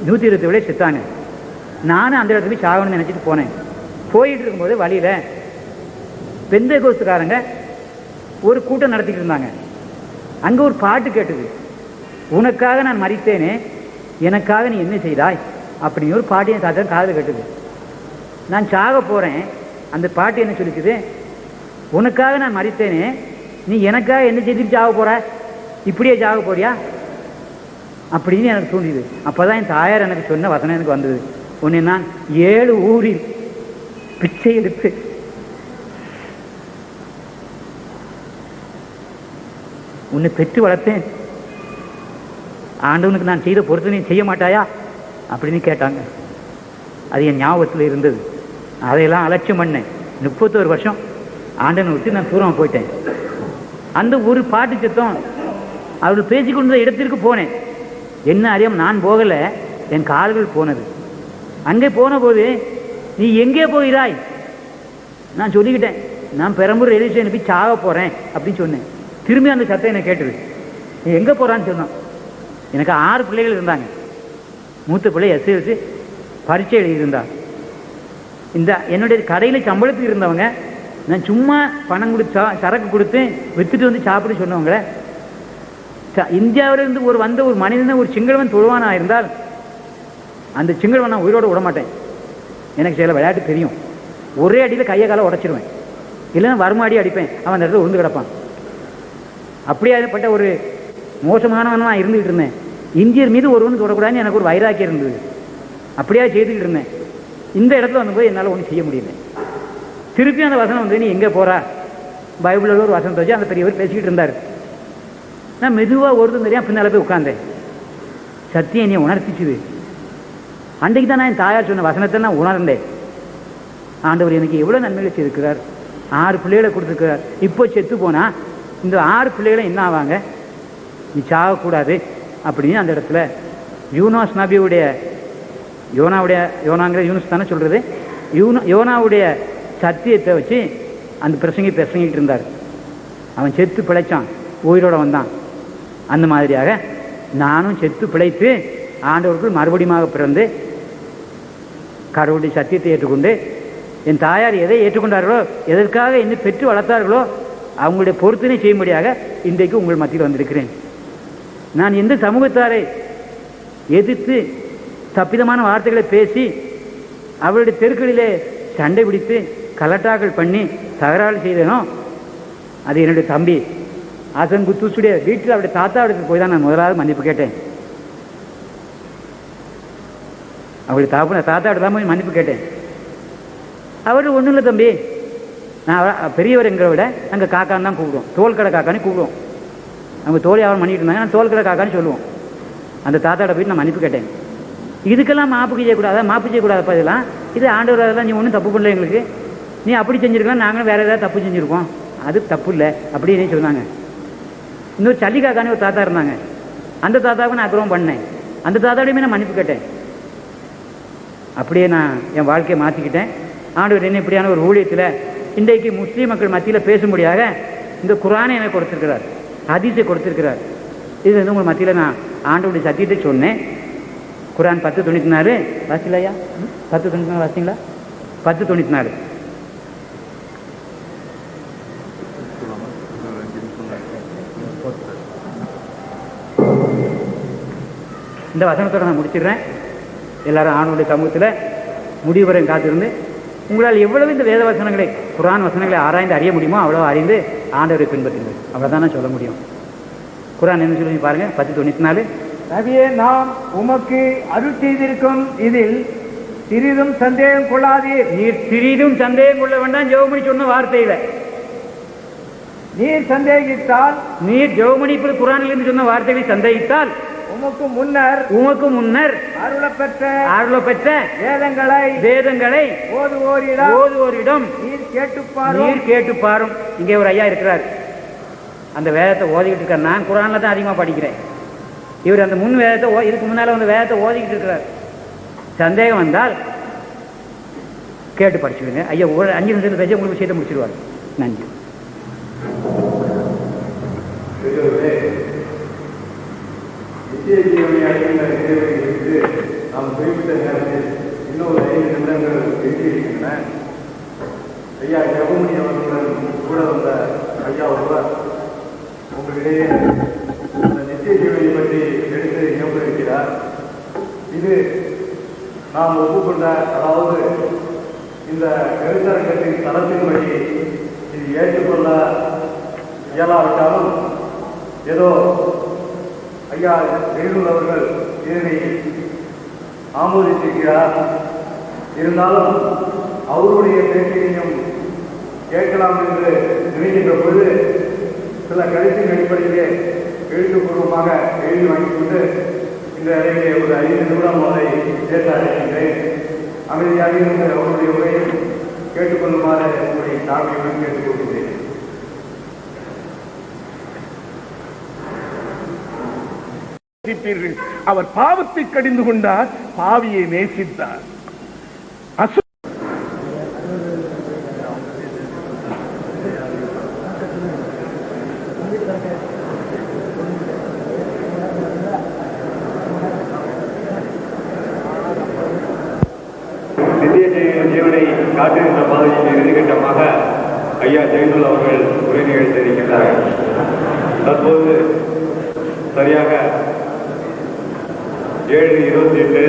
[SPEAKER 2] 120 விட செத்தாங்க. நானும் அந்த இடத்துல சாகணும்னு நினச்சிட்டு போனேன். போயிட்டு இருக்கும்போது வழியில் பெந்தை கோஸ்துக்காரங்க ஒரு கூட்டம் நடத்திட்டு இருந்தாங்க. அங்கே ஒரு பாட்டு கேட்டுது, உனக்காக நான் மறித்தேனே, எனக்காக நீ என்ன செய்தாய் அப்படின்னு ஒரு பாட்டு என் தாத்தா காதில் கேட்டுது. நான் சாக போகிறேன். அந்த பாட்டு என்ன சொல்லிக்குது, உனக்காக நான் மறித்தேனே, நீ எனக்காக என்ன செய்துட்டு சாக போகிற, இப்படியே சாக போறியா அப்படின்னு எனக்கு தோன்றியது. அப்போ தான் என் தாயார் எனக்கு சொன்ன வசனம் எனக்கு வந்தது. உன்னை நான் 7 ஊரில் பிச்சை எடுத்து உன்னை பெற்று வளர்த்தேன், ஆண்டவனுக்கு நான் செய்த பொறுத்து நீ செய்ய மாட்டாயா அப்படின்னு கேட்டாங்க. அது என் ஞாபகத்தில் இருந்தது. அதையெல்லாம் அலட்சியம் பண்ணேன். 31 வருஷம் ஆண்டவனை விட்டு நான் தூரமாக போயிட்டேன். அந்த ஒரு பாட்டு சத்தம் அவர்கள் பேசிக்கொண்ட இடத்திற்கு போனேன். என்ன அறியாமல் நான் போகலை, என் கால்கள் போனது. அங்கே போன போது நீ எங்கே போகிறாய், நான் சொல்லிக்கிட்டேன், நான் பெரம்பூர் ரயில்வே ஸ்டேஷன் போய் சாக போகிறேன் அப்படின்னு சொன்னேன். திரும்பி அந்த சத்தம் எனக்கு கேட்டுது. நீ எங்கே போகிறான்னு சொன்னான். எனக்கு 6 பிள்ளைகள் இருந்தாங்க. மூத்த பிள்ளை எஸ்எல்சி பரீட்சை எழுதியிருந்தா. இந்த என்னுடைய கடையில் சம்பளத்துக்கு இருந்தவங்க, நான் சும்மா பணம் கொடுத்து சரக்கு கொடுத்து விற்றுட்டு வந்து சாப்பிட சொன்னவங்கள, இந்தியாவிலிருந்து வந்த ஒரு மனிதனை ஒரு சிங்களவன் தொழுவானா இருந்தால் அந்த சிங்களவன் நான் உயிரோடு விடமாட்டேன். எனக்கு சில விளையாட்டு தெரியும். ஒரே அடியில் கையை காலை உடச்சிடுவேன், இல்லைன்னா வருமாடி அடிப்பேன். அவன் அந்த இடத்துல உருந்து கிடப்பான். அப்படியாப்பட்ட ஒரு மோசமானவனாக இருந்துகிட்டு இருந்தேன். இந்தியர் மீது ஒருவனு தொடக்கூடாதுன்னு எனக்கு ஒரு வைராக்கியம் இருந்தது. அப்படியா செய்துக்கிட்டு இருந்தேன். இந்த இடத்துல வந்தபோது என்னால் ஒன்றும் செய்ய முடியல. திருப்பி அந்த வசனம் வந்து நீ எங்கே போகிறா, பைபிளில் ஒரு வசனத்தை வச்சு அந்த பெரியவர் பேசிக்கிட்டு இருந்தார். நான் மெதுவாக ஒருத்தம் தெரியாமல் பின்னால் போய் உட்காந்தேன். சத்தியம் என்னை உணர்த்திச்சுது. அன்றைக்கு தான் நான் என் தாயார் சொன்ன வசனத்தை நான் உணர்ந்தேன். ஆண்டவர் எனக்கு எவ்வளோ நன்மைகளை செய்திருக்கிறார். 6 பிள்ளைகளை கொடுத்துருக்கிறார். இப்போ செத்து போனால் இந்த 6 பிள்ளைகளும் என்ன ஆவாங்க, நீ சாகக்கூடாது அப்படின்னு அந்த இடத்துல யூனாஸ் நபியுடைய யோனாங்கிற யூனஸ் தானே சொல்கிறது, யோனாவுடைய சத்தியத்தை வச்சு அந்த பிரசங்கிட்டு இருந்தார். அவன் செத்து பிழைச்சான், உயிரோட வந்தான். அந்த மாதிரியாக நானும் செத்து பிழைத்து ஆண்டவருக்குள் மறுபடியும் பிறந்து கடவுளுடைய சத்தியத்தை ஏற்றுக்கொண்டு, என் தாயார் எதை ஏற்றுக்கொண்டார்களோ, எதற்காக என்னை பெற்று வளர்த்தார்களோ அவங்களுடைய பொறுத்தினை செய்யும்படியாக இன்றைக்கு உங்கள் மத்தியில் வந்திருக்கிறேன். நான் எந்த சமூகத்தாரை எதிர்த்து தப்பிதமான வார்த்தைகளை பேசி அவருடைய தெருக்களிலே சண்டை பிடித்து கலட்டாக்கள் பண்ணி தகராறு செய்தேனோ, அது என்னுடைய தம்பி ஆசன் குத்தூசுடைய வீட்டில் அவருடைய தாத்தாவிடத்துக்கு போய் தான் நான் முதலாவது மன்னிப்பு கேட்டேன். அவருடைய தாத்தாவிட தான் போய் மன்னிப்பு கேட்டேன். அவர் ஒன்றும் இல்லை தம்பி, நான் பெரியவர் எங்களை விட நாங்கள் காக்கான்னு தான் கூப்பிடுவோம், தோல்கடை காக்கான்னு கூப்பிடுவோம். அவங்க தோல் வியாபாரம் பண்ணிட்டு இருந்தாங்க, நான் தோல்கடை காக்கான்னு சொல்லுவோம். அந்த தாத்தாவோட போய் நான் மன்னிப்பு கேட்டேன். இதுக்கெல்லாம் மாப்பு செய்யக்கூடாதா, மாப்பு செய்யக்கூடாதப்பா, இதெல்லாம் இது ஆண்டவர், அதெல்லாம் நீ ஒன்றும் தப்பு பண்ணல, எங்களுக்கு நீ அப்படி செஞ்சுருக்கலாம், நாங்களும் வேறு ஏதாவது தப்பு செஞ்சுருக்கோம், அது தப்பு இல்லை அப்படின்னு சொன்னாங்க. இன்னொரு சல்லி காக்கானே ஒரு தாத்தா இருந்தாங்க. அந்த தாத்தாவுக்கு நான் அக்கிரமம் பண்ணேன். அந்த தாத்தாவோடையுமே நான் மன்னிப்பு கேட்டேன். அப்படியே நான் என் வாழ்க்கையை மாற்றிக்கிட்டேன். ஆண்டவர் என்ன இப்படியான ஒரு ஊழியத்தில் இன்றைக்கு முஸ்லீம் மக்கள் மத்தியில் பேசும்படியாக இந்த குர்ஆனை எனக்கு கொடுத்துருக்கிறார், ஹதீஸை கொடுத்துருக்கிறார். இது வந்து உங்கள் மத்தியில் நான் ஆண்டவருடைய சத்தியத்தை சொன்னேன். குர்ஆன் 10:94 வாசிக்கலையா? 10:94 வாசிங்களா? 10:94. இந்த வசனத்தோடு நான் முடிச்சிடுறேன். எல்லாரும் ஆண்டவருடைய சமூகத்தில் முடிவு வரை காத்திருந்து உங்களால் எவ்வளவு இந்த வேத வசனங்களை, குர்ஆன் வசனங்களை ஆராய்ந்து அறிய முடியுமோ அவ்வளோ அறிந்து ஆண்டவரை பின்பற்றுங்கள். அவ்வளோதான் நான் சொல்ல முடியும். குர்ஆன் என்ன சொல்லி பாருங்க, 10:94.
[SPEAKER 3] நபியே, நாம் உமக்கு அருள் செய்திருக்கும் இதில் சிறிதும் சந்தேகம் கொள்ளாதீர்.
[SPEAKER 2] நீர் சிறிதும் சந்தேகம் கொள்ள வேண்டாம். ஜெவமணி சொன்ன வார்த்தையில
[SPEAKER 3] நீர் சந்தேகித்தால்,
[SPEAKER 2] நீர் ஜெவமணி குர்ஆனிலிருந்து சொன்ன வார்த்தைகளை சந்தேகித்தால்
[SPEAKER 3] உமக்கு முன்னர்
[SPEAKER 2] அருளப்பெற்ற வேதங்களை ஓதுவோரிடம்
[SPEAKER 3] நீர்
[SPEAKER 2] கேட்டு பாரும். இங்கே ஒரு ஐயா இருக்கிறார், அந்த வேதத்தை ஓதிக்கிட்டு இருக்கார். நான் குர்ஆன்ல தான் அதிகமாக படிக்கிறேன். இவர் அந்த முன் வேதத்தை இதுக்கு முன்னால் அந்த வேதத்தை ஓதிக்கிட்டு இருக்கிறார். சந்தேகம் வந்தால் கேட்டு படிச்சுடுங்க. ஐயா ஒரு 5 நிமிஷத்தில் பேசி உங்களுக்கு விஷயத்தை முடிச்சிடுவார். நன்றி.
[SPEAKER 4] நாம் குறிப்பிட்ட நேரத்தில் இன்னொரு 5 நிமிடங்கள் எழுதியிருக்கின்றன. ஐயா ஜெவமணி அவர்களுடன் கூட வந்த ஐயா ஒருவர் உங்களிடையே இந்த நித்திய ஜீவனை பற்றி எடுத்து ஞாபகிக்கிறார். இது நாம் ஒப்புக்கொண்ட, அதாவது இந்த கருத்தரங்கத்தின் தளத்தின்படி இது ஏற்றுக்கொள்ள இயலாவிட்டாலும் ஏதோ ஐயா வேலூர் அவர்கள் இதனை ஆமோதித்திருக்கிறார். இருந்தாலும் அவருடைய பேச்சையும் கேட்கலாம் என்று நினைக்கின்ற பொழுது சில கருத்தின் அடிப்படையிலே எழுத்துப்பூர்வமாக எழுதி வாங்கிக் கொண்டு இந்த அறையிலே ஒரு 5 நிமிடம் அவரை பேச அழைக்கின்றேன். அமைதியாக இருந்து அவருடைய உரையை கேட்டுக்கொள்ளுமாறு உங்களுடைய தாழ்மையுடன் கேட்டுக்கொள்கிறேன்.
[SPEAKER 5] அவர் பாவத்தை கடிந்து கொண்டார், பாவியை நேசித்தார்.
[SPEAKER 4] ஜீவனை காட்டுகின்ற பாதையில் இறுதிக்கட்டமாக ஐயா ஜெயனுல் அவர்கள் உரை நிகழ்த்தியிருக்கின்றார்கள். தற்போது சரியாக 7:28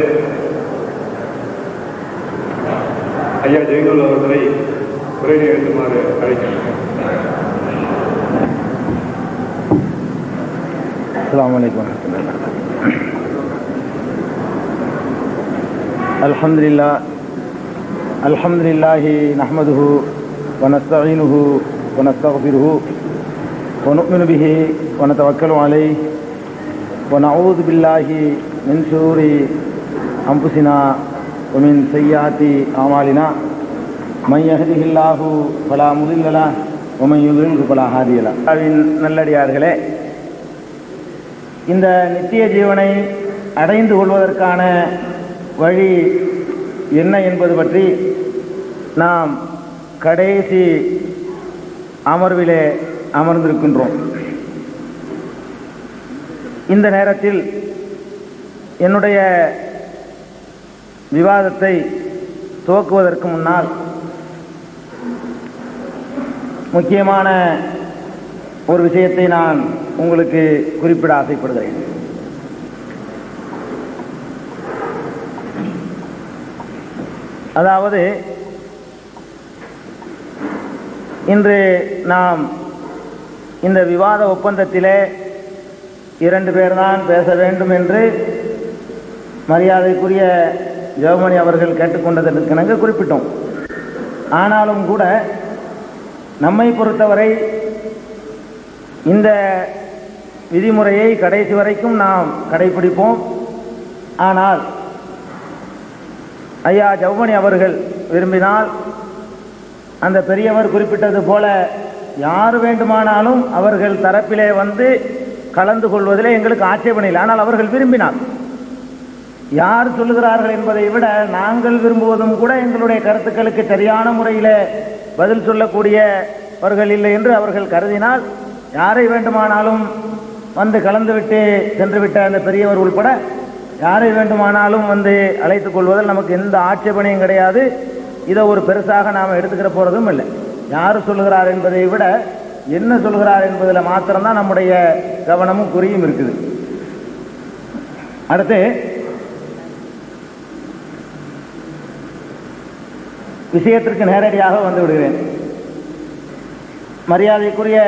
[SPEAKER 4] ஐயா ஜெயனுல் அவர்களை உரை நிகழ்த்துமாறு அழைக்கின்றனர்.
[SPEAKER 6] السلام عليكم ورحمة الله وبركاته. الحمد لله نحمده ونستعينه ونستغفره ونؤمن به ونتوكل عليه ونعوذ بالله من شرور أنفسنا ومن سيئات أعمالنا من يهده الله فلا مضل له ومن يضلل فلا هادي له. நல்லடியார்களே, இந்த நித்திய ஜீவனை அடைந்து கொள்வதற்கான வழி என்ன என்பது பற்றி நாம் கடைசி அமர்விலே அமர்ந்திருக்கின்றோம். இந்த நேரத்தில் என்னுடைய விவாதத்தை துவக்குவதற்கு முன்னால் முக்கியமான ஒரு விஷயத்தை நான் உங்களுக்கு குறிப்பிட ஆசைப்படுகிறேன். அதாவது, இன்று நாம் இந்த விவாத ஒப்பந்தத்திலே 2 பேர் தான் பேச வேண்டும் என்று மரியாதைக்குரிய ஜெவமணி அவர்கள் கேட்டுக்கொண்டதற்கு நாங்கள் குறிப்பிட்டோம். ஆனாலும் கூட நம்மை பொறுத்தவரை இந்த விதிமுறையை கடைசி வரைக்கும் நாம் கடைபிடிப்போம். ஆனால் ஐயா ஜெவமணி அவர்கள் விரும்பினால் அந்த பெரியவர் குறிப்பிட்டது போல யார் வேண்டுமானாலும் அவர்கள் தரப்பிலே வந்து கலந்து கொள்வதிலே எங்களுக்கு ஆட்சேபனை இல்லை. ஆனால் அவர்கள் விரும்பினார். யார் சொல்லுகிறார்கள் என்பதை விட நாங்கள் விரும்புவதும் கூட எங்களுடைய கருத்துக்களுக்கு சரியான முறையில் பதில் சொல்லக்கூடியவர்கள் இல்லை என்று அவர்கள் கருதினால் யாரை வேண்டுமானாலும் வந்து கலந்துவிட்டு சென்றுவிட்ட அந்த பெரியவர் உள்பட யாரை வேண்டுமானாலும் வந்து அழைத்துக் கொள்வதில் நமக்கு எந்த ஆட்சேபனையும் கிடையாது. இதை ஒரு பெருசாக நாம் எடுத்துக்கிற போகிறதும் இல்லை. யார் சொல்லுகிறார் என்பதை விட என்ன சொல்கிறார் என்பதில் மாத்திரம்தான் நம்முடைய கவனமும் குறியும் இருக்குது. அடுத்து விஷயத்திற்கு நேரடியாக வந்து விடுகிறேன். மரியாதைக்குரிய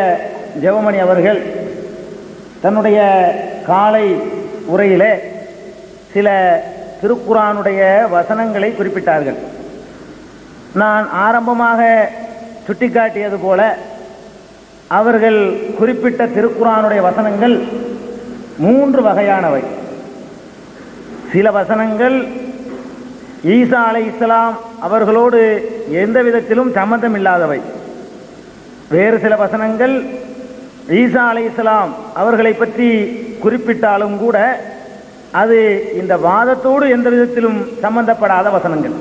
[SPEAKER 6] ஜெவமணி அவர்கள் தன்னுடைய காலை உரையிலே சில திருக்குரானுடைய வசனங்களை குறிப்பிட்டார்கள். நான் ஆரம்பமாக சுட்டிக்காட்டியது போல அவர்கள் குறிப்பிட்ட திருக்குரானுடைய வசனங்கள் 3 வகையானவை. சில வசனங்கள் ஈசா அலைஹிஸ்ஸலாம் அவர்களோடு எந்த விதத்திலும் சம்பந்தம் இல்லாதவை. வேறு சில வசனங்கள் ஈசா அலைஹிஸ்ஸலாம் அவர்களை பற்றி குறிப்பிட்டாலும் கூட அது இந்த வாதத்தோடு எந்த விதத்திலும் சம்பந்தப்படாத வசனங்கள்.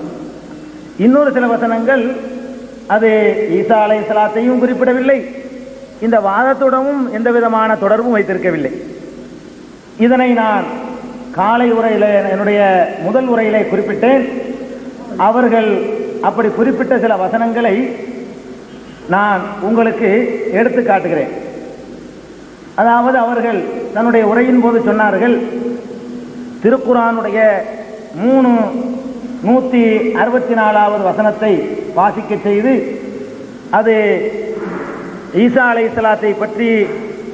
[SPEAKER 6] இன்னொரு சில வசனங்கள் அது ஈசா அலைஹிஸ்ஸலாத்தையும் குறிப்பிடவில்லை, இந்த வாதத்துடனும் எந்த விதமான தொடர்பும் வைத்திருக்கவில்லை. இதனை நான் காலை உரையிலே, என்னுடைய முதல் உரையிலே குறிப்பிட்டேன். அவர்கள் அப்படி குறிப்பிட்ட சில வசனங்களை நான் உங்களுக்கு எடுத்து காட்டுகிறேன். அதாவது அவர்கள் தன்னுடைய உரையின் போது சொன்னார்கள், திருக்குரானுடைய 164வது வசனத்தை வாசிக்க செய்து அது ஈசா அலைஹிஸ்ஸலாத்தை பற்றி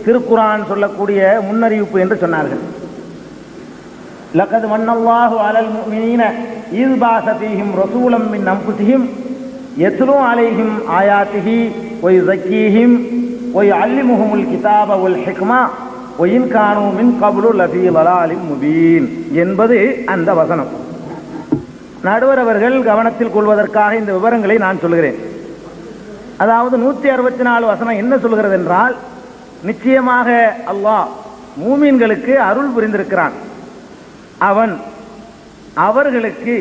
[SPEAKER 6] திருக்குரான் சொல்லக்கூடிய முன்னறிவிப்பு என்று சொன்னார்கள். லக்கத் மன்னல்லாஹு அலல் முஃமினீன இஸ் பாஸ ஃபீஹிம் ரசூலம் மின் அன்ஃபுஸிஹிம் யத்லூ அலைஹிம் ஆயாத்திஹி வ யுஸக்கீஹிம் வ யுஅல்லிமுஹுமுல் கிதாப வல் ஹிக்மா வ இன் கானூ மின் கப்லு லஃபீ ضلالின் முபீன் என்பது அந்த வசனம். நடுவர் அவர்கள் கவனத்தில் கொள்வதற்காக இந்த விவரங்களை நான் சொல்கிறேன். அதாவது 164 வசனம் என்ன சொல்கிறது என்றால், நிச்சயமாக அல்லாஹ் மூமின்களுக்கு அருள் புரிந்திருக்கிறான். அவன் அவர்களுக்கு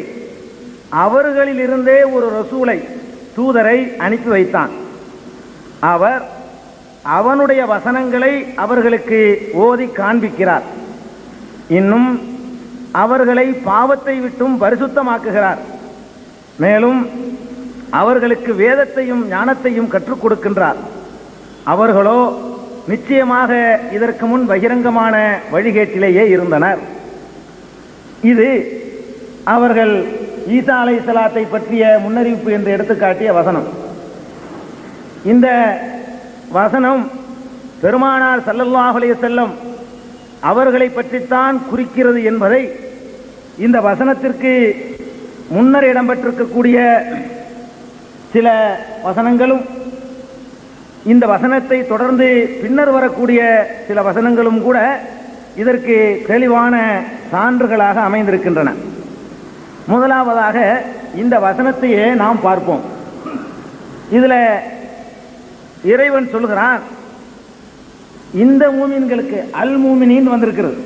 [SPEAKER 6] அவர்களிலிருந்தே ஒரு ரசூலை, தூதரை அனுப்பி வைத்தான். அவர் அவனுடைய வசனங்களை அவர்களுக்கு ஓதி காண்பிக்கிறார். இன்னும் அவர்களை பாவத்தை விட்டும் பரிசுத்தமாக்குகிறார். மேலும் அவர்களுக்கு வேதத்தையும் ஞானத்தையும் கற்றுக் கொடுக்கின்றார். அவர்களோ நிச்சயமாக இதற்கு முன் பகிரங்கமான வழிகேட்டிலேயே இருந்தனர். இது அவர்கள் ஈசா அலைஹிஸ்ஸலாத்தை பற்றிய முன்னறிவிப்பு என்று எடுத்துக்காட்டிய வசனம். இந்த வசனம் பெருமானார் ஸல்லல்லாஹு அலைஹி வஸல்லம் அவர்களை பற்றித்தான் குறிக்கிறது என்பதை இந்த வசனத்திற்கு முன்னர் இடம்பெற்றிருக்கக்கூடிய சில வசனங்களும் இந்த வசனத்தை தொடர்ந்து பின்னர் வரக்கூடிய சில வசனங்களும் கூட இதற்கு தெளிவான சான்றுகளாக அமைந்திருக்கின்றன. முதலாவதாக இந்த வசனத்தையே நாம் பார்ப்போம். இதுல இறைவன் சொல்கிறான், இந்த மூமின்களுக்கு அல் மூமினின் வந்திருக்கிறது.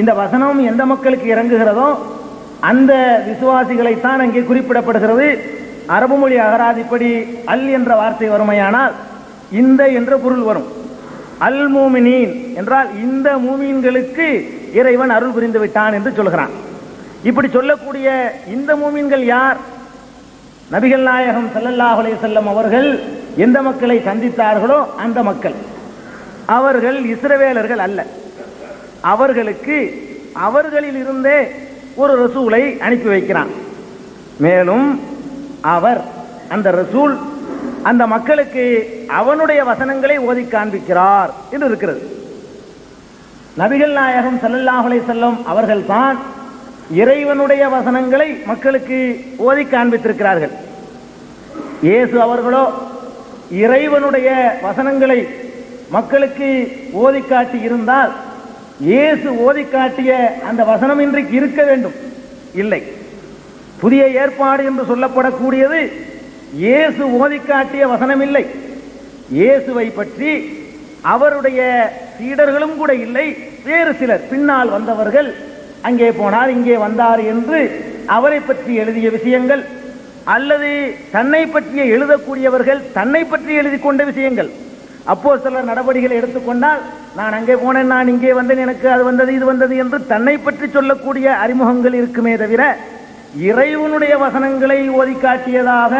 [SPEAKER 6] இந்த வசனம் எந்த மக்களுக்கு இறங்குகிறதோ அந்த விசுவாசிகளைத்தான் அங்கே குறிப்பிடப்படுகிறது. அரபு மொழி அகராதிப்படி அல் என்ற வார்த்தை வருமையானால் இந்த என்ற பொருள் வரும். அல் மூமினின் என்றால் இந்த மூமின்களுக்கு இறைவன் அருள் புரிந்து விட்டான் என்று சொல்கிறான். இப்படி சொல்லக்கூடிய இந்த மூமின்கள் யார்? நபிகள் நாயகம் ஸல்லல்லாஹு அலைஹி வஸல்லம் அவர்கள் எந்த மக்களை சந்தித்தார்களோ அந்த மக்கள். அவர்கள் இஸ்ரவேலர்கள் அல்ல. அவர்களுக்கு அவர்களில் இருந்தே ஒரு ரசூலை அனுப்பி வைக்கிறான். மேலும் அவர் அந்த ரசூல் அந்த மக்களுக்கு அவனுடைய வசனங்களை ஓதி காண்பிக்கிறார் என்று இருக்கிறது. நபிகள் நாயகம் ஸல்லல்லாஹு அலைஹி வஸல்லம் அவர்கள் தான் இறைவனுடைய வசனங்களை மக்களுக்கு ஓதி காண்பித்திருக்கிறார்கள். இயேசு அவர்களோ இறைவனுடைய வசனங்களை மக்களுக்கு ஓதி காட்டி இருந்தால் இயேசு ஓதி காட்டிய அந்த வசனம் இன்றைக்கு இருக்க வேண்டும். இல்லை, புதிய ஏற்பாடு என்று சொல்லப்படக்கூடியது இயேசு ஓதி காட்டிய வசனம் இல்லை. இயேசுவை பற்றி அவருடைய சீடர்களும் கூட இல்லை, வேறு சிலர் பின்னால் வந்தவர்கள் அங்கே போனார் இங்கே வந்தார் என்று அவரை பற்றி எழுதிய விஷயங்கள், அல்லது தன்னை பற்றிய எழுதக்கூடியவர்கள் தன்னை பற்றி எழுதி கொண்ட விஷயங்கள். அப்போஸ்தலர் நடவடிக்கைகளை எடுத்துக்கொண்டால் நான் அங்கே போனேன், நான் இங்கே வந்தேன், எனக்கு அது வந்தது இது வந்தது என்று தன்னை பற்றி சொல்லக்கூடிய அறிமுகங்கள் இருக்குமே தவிர இறைவனுடைய வசனங்களை ஓதி காட்டியதாக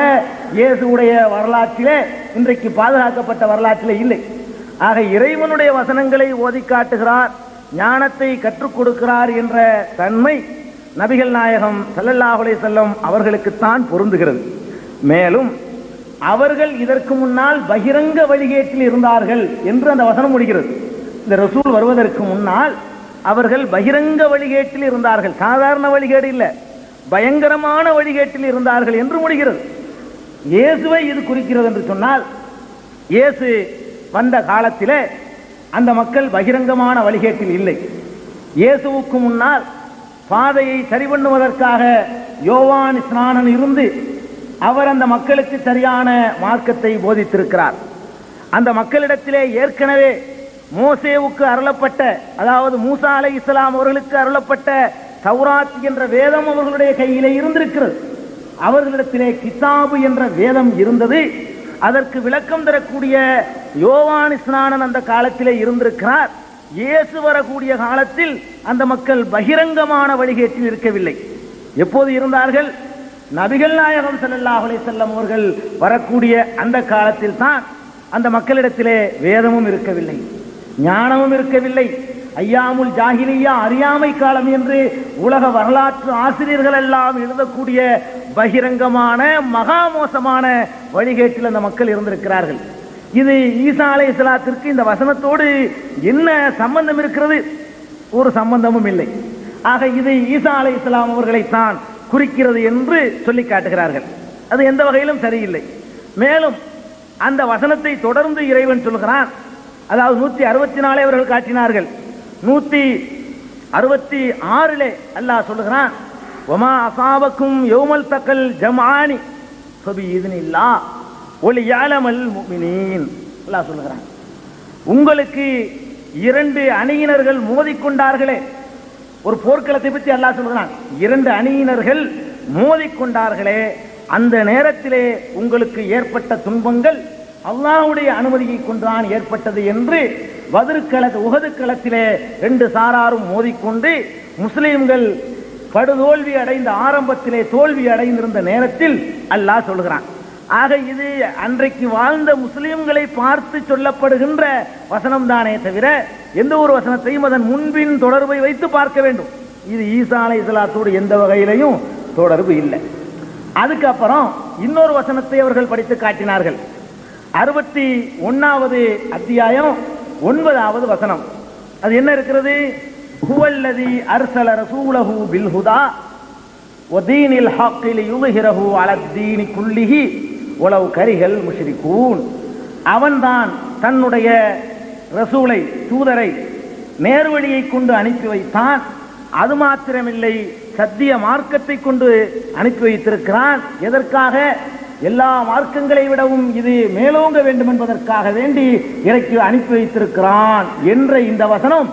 [SPEAKER 6] இயேசுடைய வரலாற்றிலே இன்றைக்கு பாதுகாக்கப்பட்ட வரலாற்றிலே இல்லை. ஆக இறைவனுடைய வசனங்களை ஓதி காட்டுகிறார், ஞானத்தை கற்றுக் கொடுக்கிறார் என்ற தன்மை நபிகள் நாயகம் ஸல்லல்லாஹு அலைஹி வஸல்லம் அவர்களுக்குத்தான் பொருந்துகிறது. மேலும் அவர்கள் இதற்கு முன்னால் பகிரங்க வழிகேட்டில் இருந்தார்கள் என்று அந்த வசனம் முடிகிறது. இந்த ரசூல் வருவதற்கு முன்னால் அவர்கள் பகிரங்க வழிகேட்டில் இருந்தார்கள், சாதாரண வழிகேடு இல்லை, பயங்கரமான வழிகேட்டில் இருந்தார்கள் என்று முடிகிறது. இயேசுவை இது குறிக்கிறது என்று சொன்னால் இயேசு வந்த காலத்திலே அந்த மக்கள் பகிரங்கமான வழிகேட்டில் இல்லை. இயேசுவுக்கு முன்னால் பாதையை சரி பண்ணுவதற்காக யோவான் ஸ்நானன் இருந்து அவர் அந்த மக்களுக்கு சரியான மார்க்கத்தை போதித்திருக்கிறார். அந்த மக்களிடத்திலே ஏற்கனவே மோசேவுக்கு அருளப்பட்ட, அதாவது மூசா அலைஹிஸ்ஸலாம் அவர்களுக்கு அருளப்பட்ட தௌராத் என்ற வேதம் அவர்களுடைய கையிலே இருந்திருக்கிறது. அவர்களிடத்திலே கிதாபு என்ற வேதம் இருந்தது. அதற்கு விளக்கம் தரக்கூடிய யோவான் ஸ்நானன் அந்த காலத்திலே இருந்திருக்கிறார். இயேசு வரக்கூடிய காலத்தில் அந்த மக்கள் பகிரங்கமான வழிகேட்டில் இருக்கவில்லை. எப்போது இருந்தார்கள்? நபிகள் நாயகம் ஸல்லல்லாஹு அலைஹி வஸல்லம் அவர்கள் வரக்கூடிய அந்த காலத்தில் தான் அந்த மக்களிடத்திலே வேதமும் இருக்கவில்லை, ஞானமும் இருக்கவில்லை. ஐயாமுல் ஜாஹிலியா, அறியாமை காலம் என்று உலக வரலாற்று ஆசிரியர்கள் எல்லாம் எழுதக்கூடிய பகிரங்கமான மகா மோசமான வழிகேட்டில் அந்த மக்கள் இருந்திருக்கிறார்கள். இது ஈசா அலைஹிஸ்ஸலாத்திற்கு இந்த வசனத்தோடு என்ன சம்பந்தம் இருக்கிறது? ஒரு சம்பந்தமும் இல்லை. ஆக இது ஈசா அலைஹிஸ்ஸலாம் அவர்களைத்தான் குறிக்கிறது என்று சொல்லி காட்டுகிறார்கள். அது எந்த வகையிலும் சரியில்லை. மேலும் அந்த வசனத்தை தொடர்ந்து இறைவன் சொல்கிறான், அதாவது 164 அவர்கள் காட்டினார்கள், 166 அல்லாஹ் சொல்லுகிறான், வமா அஸாபக்கும் யௌமல் தக்கல் ஜம்ஆனி ஃபபிஇذنில்லாஹ் வலியஅலமல் முஃமினீன். அல்லாஹ் சொல்லுகிறான், உங்களுக்கு 2 அணியினர்கள் மோதிக்கொண்டார்களே, ஒரு போர்க்களத்தை பற்றி அல்லாஹ் சொல்கிறான், 2 அணியினர்கள் மோதிக்கொண்டார்களே, அந்த நேரத்திலே உங்களுக்கு ஏற்பட்ட துன்பங்கள் அல்லாஹ்வுடைய அனுமதியை கொண்டுதான் ஏற்பட்டது என்று உஹது களத்திலே 2 சாராரும் மோதிக்கொண்டு முஸ்லிம்கள் படுதோல்வி அடைந்த ஆரம்பத்திலே தோல்வி அடைந்திருந்த நேரத்தில் அல்லாஹ் சொல்கிறான். ஆக இது அன்றைக்கு வாழ்ந்த முஸ்லிம்களை பார்த்து சொல்லப்படுகின்ற வசனம் தானே தவிர எந்த ஒரு வசனத்தையும் அதன் முன்பின் தொடர்பை வைத்து பார்க்க வேண்டும். இது ஈசா அலைஹிஸ்ஸலாத்தோடு எந்த வகையிலையும் தொடர்பு இல்லை. அதுக்கப்புறம் இன்னொரு வசனத்தை அவர்கள் படித்து காட்டினார்கள். 61வது அத்தியாயம் 9வது வசனம். அது என்ன இருக்கிறது? ஹுவல்லதி அர்ஸல ரசூலஹு பில் ஹுதா வ தீனில் ஹக்கி லியுظஹிரஹு அலத்-தீனி குல்லிஹி வலவ் கரிஹல் முஷ்ரிகூன். அவன்தான் தன்னுடைய ரசூலை, தூதரை நேர்வழியை கொண்டு அனுப்பி வைத்தான். அது மாத்திரமில்லை, சத்திய மார்க்கத்தை கொண்டு அனுப்பி வைத்திருக்கிறான். எதற்காக? எல்லா மார்க்கங்களை விடவும் இது மேலோங்க வேண்டும் என்பதற்காக வேண்டி இறக்கி அனுப்பி வைத்திருக்கிறான் என்ற இந்த வசனம்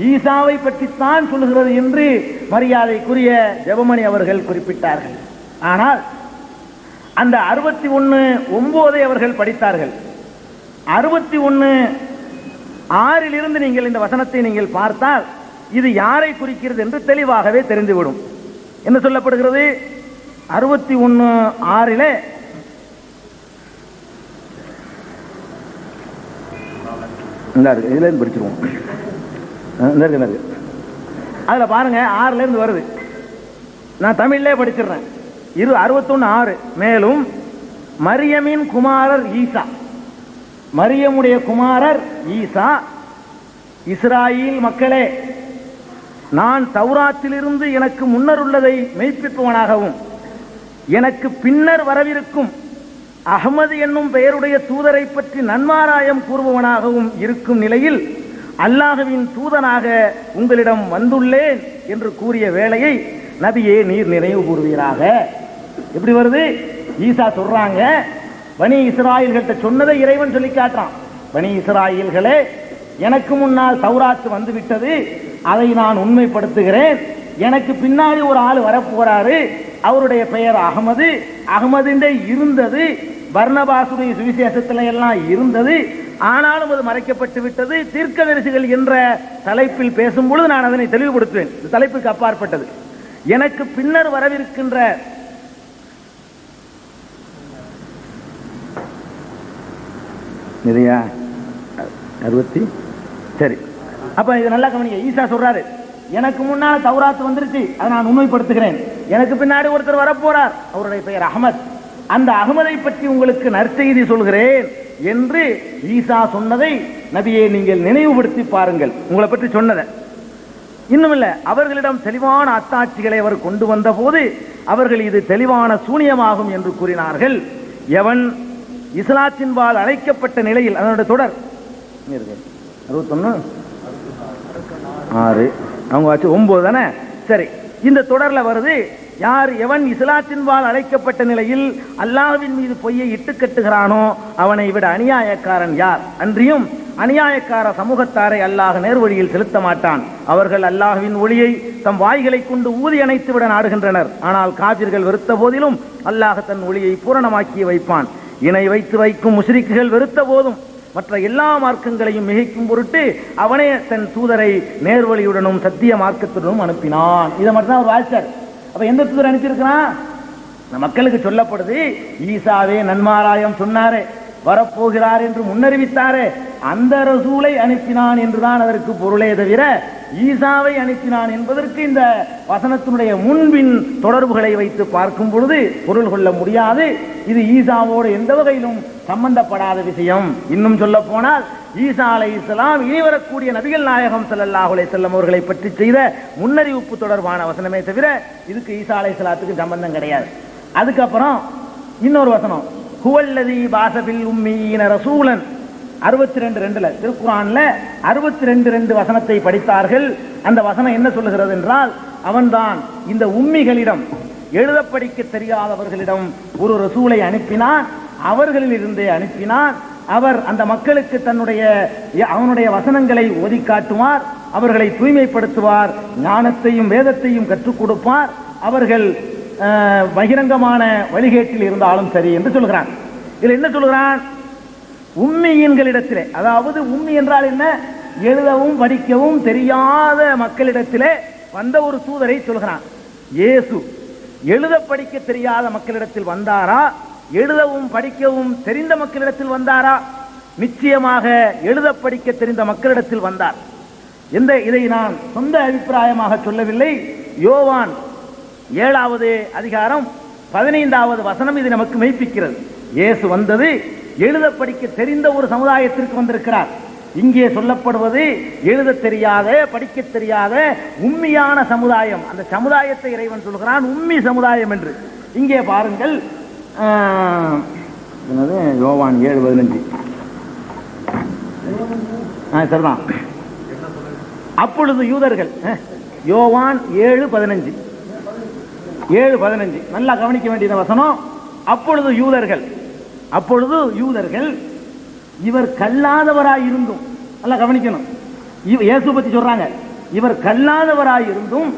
[SPEAKER 6] ஈசாவை பற்றித்தான் சொல்லுகிறது என்று மரியாதைக்குரிய ஜெபமணி அவர்கள் குறிப்பிட்டார்கள். ஆனால் அந்த 61:9 அவர்கள் படித்தார்கள். 61:6 நீங்கள் இந்த வசனத்தை நீங்கள் பார்த்தால் இது யாரை குறிக்கிறது என்று தெளிவாகவே தெரிந்துவிடும். என்ன சொல்லப்படுகிறது? 61:6 இதுல படிச்சிருவோம். அதுல பாருங்க, 6 வருது. நான் தமிழ்லே படிச்சிடுறேன். 61:6. மேலும் மரியமின் குமாரர் ஈசா, மரியமுடைய குமாரர் ஈசா, இஸ்ராயேல் மக்களே, நான் தௌராத்திலிருந்து எனக்கு முன்னர் உள்ளதை மெய்ப்பிப்பவனாகவும் எனக்கு பின்னர் வரவிருக்கும் அஹ்மது என்னும் பெயருடைய தூதரை பற்றி நன்மாராயம் கூறுபவனாகவும் இருக்கும் நிலையில் அல்லாஹ்வின் தூதனாக உங்களிடம் வந்துள்ளேன் என்று கூறிய வேளையை நபியே நீர் நினைவு கூறுவீராக. எப்படி வருது? ஈசா சொல்றாங்க, பனி இஸ்ராயல்கிட்ட சொன்னதை இறைவன் சொல்லி காட்டுறான். பனி இஸ்ராயல்களே, எனக்கு முன்னால் தௌராத்து வந்து விட்டது, அதை நான் உண்மைப்படுத்துகிறேன். எனக்கு பின்னாடி ஒரு ஆள் வரப்போறாரு, அவருடைய பெயர் அகமது. அகமதுண்டே இருந்தது, பர்னபாசுடைய சுவிசேஷத்துல எல்லாம் இருந்தது, ஆனாலும் அது மறைக்கப்பட்டு விட்டது. தீர்க்கதரிசிகள் என்ற தலைப்பில் பேசும்பொழுது நான் அதனை தெளிவுபடுத்துவேன். இந்த தலைப்புக்கு அப்பாற்பட்டது. எனக்கு பின்னர் வரவிருக்கின்ற நிறையா 60 சரி. அப்ப இது நல்லா கவனிங்க. ஈசா சொல்றாரு, எனக்கு முன்னால் தௌராத் வந்துருச்சு, அதை நான் உண்மைப்படுத்துகிறேன். எனக்கு பின்னாடி ஒருத்தர் வரப்போறார், அவருடைய பெயர் அஹமத். அந்த அகமதை பற்றி உங்களுக்கு நற்செய்தி சொல்கிறேன் என்று ஈசா சொன்னதை நபியை நீங்கள் நினைவுபடுத்தி பாருங்கள். உங்களை பற்றி சொன்னதை இன்னும் இல்ல, அவர்களிடம் தெளிவான அத்தாட்சிகளை அவர் கொண்டு வந்த போது அவர்கள் இது தெளிவான சூனியமாகும் என்று கூறினார்கள். எவன் இஸ்லாத்தின்பால் அழைக்கப்பட்ட நிலையில், அதனுடைய தொடர் 61:6 அவங்க வச்சு 9 தானே. சரி, இந்த தொடர்ல வருது, யார் எவன் இஸ்லாத்தின்பால் அழைக்கப்பட்ட நிலையில் அல்லாஹ்வின் மீது பொய்யை இட்டு கட்டுகிறானோ அவனை விட அநியாயக்காரன் யார்? அன்றியும் அநியாயக்கார சமூகத்தாரை அல்லாஹ் நேர்வழியில் செலுத்த மாட்டான். அவர்கள் அல்லாஹ்வின் ஒளியை தம் வாய்களை கொண்டு ஊதி அணைத்து விட நாடுகின்றனர். ஆனால் காபிர்கள் வெறுத்த போதிலும் அல்லாஹ் தன் ஒளியை பூரணமாக்கி வைப்பான். இணை வைத்து வைக்கும் முஷ்ரிக்குகள் வெறுத்த போதும் மற்ற எல்லா மார்க்கங்களையும் மிகைக்கும் பொருட்டு அவனே தன் தூதரை நேர்வழியுடனும் சத்திய மார்க்கத்துடனும் அனுப்பினான். இதை மட்டும்தான் அவர் வாய்ச்சார். அப்ப எந்த தூதர் அனுப்பியிருக்கிறான்? மக்களுக்கு சொல்லப்படுது, ஈசாவே நன்மாராயம் சொன்னாரே, வரப்போகிறார் என்று முன்னறிவித்தாரே, அந்த ரசூலை அனுப்பினான் என்றுதான் அதற்கு பொருளே தவிர ஈசாவை அனுப்பினான் என்பதற்கு இந்த வசனத்தினுடைய முன்பின் தொடர்புகளை வைத்து பார்க்கும் பொழுது பொருள் கொள்ள முடியாது. இது ஈசாவோடு எந்த வகையிலும் சம்பந்தப்படாத விஷயம். இன்னும் சொல்ல போனால் ஈசா அலைஹிஸ்ஸலாம் இனி வரக்கூடிய நபிகள் நாயகம் ஸல்லல்லாஹு அலைஹி வஸல்லம் அவர்களை பற்றி செய்த முன்னறிவிப்பு தொடர்பான வசனமே தவிர இதுக்கு ஈசா அலைஹிஸ்ஸலாத்துக்கு சம்பந்தம் கிடையாது. அதுக்கப்புறம் இன்னொரு வசனம், ஹுவல்லதி பாஸபில் உம்மீன ரசூலன் 62:2 திருக்குர்ஆன்ல 62:2 வசனத்தை படித்தார்கள். அந்த வசனம் என்ன சொல்லுகிறது என்றால், அவன்தான் இந்த உம்மிகளிடம், எழுத படிக்க தெரியாதவர்களிடம் ஒரு ரசூலை அனுப்பினான், அவர்களில் இருந்தே அனுப்பினான். அவர் அந்த மக்களுக்கு அவனுடைய வசனங்களை ஓதி காட்டுவார், அவர்களை தூய்மைப்படுத்துவார், ஞானத்தையும் வேதத்தையும் கற்றுக் கொடுப்பார், அவர்கள் பகிரங்கமான வழிகேட்டில் இருந்தாலும் சரி என்று சொல்கிறான். இதில் என்ன சொல்கிறான்? உம்மியின்களிடத்திலே, அதாவது உம்மி என்றால் என்ன? எழுதவும் படிக்கவும் தெரியாத மக்களிடத்திலே வந்த ஒரு தூதரை சொல்கிறான். இயேசு எழுத படிக்க தெரியாத மக்களிடத்தில் வந்தாரா, எழுதவும் படிக்கவும் தெரிந்த மக்களிடத்தில் வந்தாரா? நிச்சயமாக எழுத படிக்க தெரிந்த மக்களிடத்தில் வந்தார். இதை நான் சொந்த அபிப்பிராயமாக சொல்லவில்லை. யோவான் 7வது அதிகாரம் 15வது வசனம் இது நமக்கு மெய்ப்பிக்கிறது. இயேசு வந்தது எழுத படிக்க தெரிந்த ஒரு சமுதாயத்திற்கு வந்திருக்கிறார். இங்கே சொல்லப்படுவது எழுத தெரியாத படிக்க தெரியாத உம்மியான சமுதாயம். அந்த சமுதாயத்தை இறைவன் சொல்கிறான் உம்மி சமுதாயம் என்று. இங்கே பாருங்கள், யோவான் 7:15 சரிதான். அப்பொழுது யூதர்கள், யோவான் 7:15 நல்லா கவனிக்க வேண்டிய வசனம். அப்பொழுது யூதர்கள் இவர் கல்லாதவராய் இருந்தும், நல்லா கவனிக்கணும், இயேசு பத்தி சொல்றாங்க, இவர் கல்லாதவராய் இருந்தும்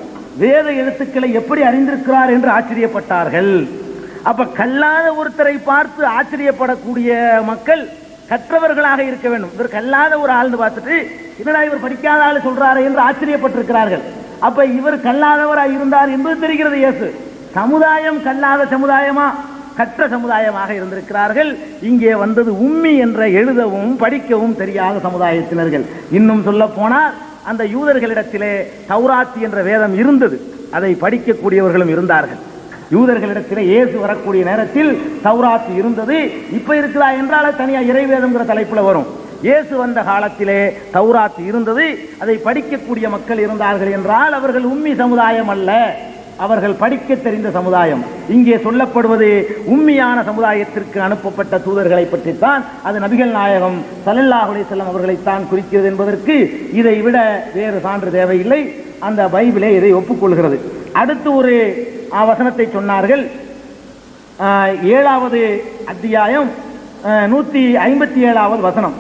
[SPEAKER 6] வேத எழுத்துக்களை எப்படி அறிந்திருக்கிறார் என்று ஆச்சரியப்பட்டார்கள். அப்ப கல்லாத ஒருத்தரை பார்த்து ஆச்சரியப்படக்கூடிய மக்கள் கற்றவர்களாக இருக்க வேண்டும். இவர் கல்லாத ஒரு ஆள்னு பார்த்துட்டு என்னடா இவர் படிக்காத ஆள் சொல்றாரு என்று ஆச்சரியப்பட்டிருக்கிறார்கள். அப்ப இவர் கல்லாதவராய் இருந்தார் என்பது தெரிகிறது. இயேசு சமுதாயம் கல்லாத சமுதாயமா, கற்ற சமுதாயமாக இருந்திருக்கிறார்கள். இங்கே வந்தது உம்மி என்ற எழுதவும் படிக்கவும் தெரியாத சமுதாயத்தினர்கள். இன்னும் சொல்ல போனால் அந்த யூதர்களிடத்திலே தௌராத் என்ற வேதம் இருந்தது, அதை படிக்கக்கூடியவர்களும் இருந்தார்கள். யூதர்களிடத்திலே இயேசு வரக்கூடிய நேரத்தில் தௌராத் இருந்தது. இப்ப இருக்கிறா என்றால் தனியா இறைவேதம்ங்கிற தலைப்புல வரும். இயேசு வந்த காலத்திலே தௌராத் இருந்தது, அதை படிக்கக்கூடிய மக்கள் இருந்தார்கள் என்றால் அவர்கள் உம்மி சமுதாயம் அல்ல, அவர்கள் படிக்க தெரிந்த சமுதாயம். இங்கே சொல்லப்படுவது உம்மியான சமுதாயத்திற்கு அனுப்பப்பட்ட தூதர்களை பற்றித்தான். அது நபிகள் நாயகம் ஸல்லல்லாஹு அலைஹி வஸல்லம் அவர்களைத்தான் குறிக்கிறது என்பதற்கு இதை விட வேறு சான்று தேவையில்லை. அந்த பைபிளே இதை ஒப்புக்கொள்கிறது. அடுத்து ஒரு வசனத்தை சொன்னார்கள். 7வது அத்தியாயம் 157வது வசனம்.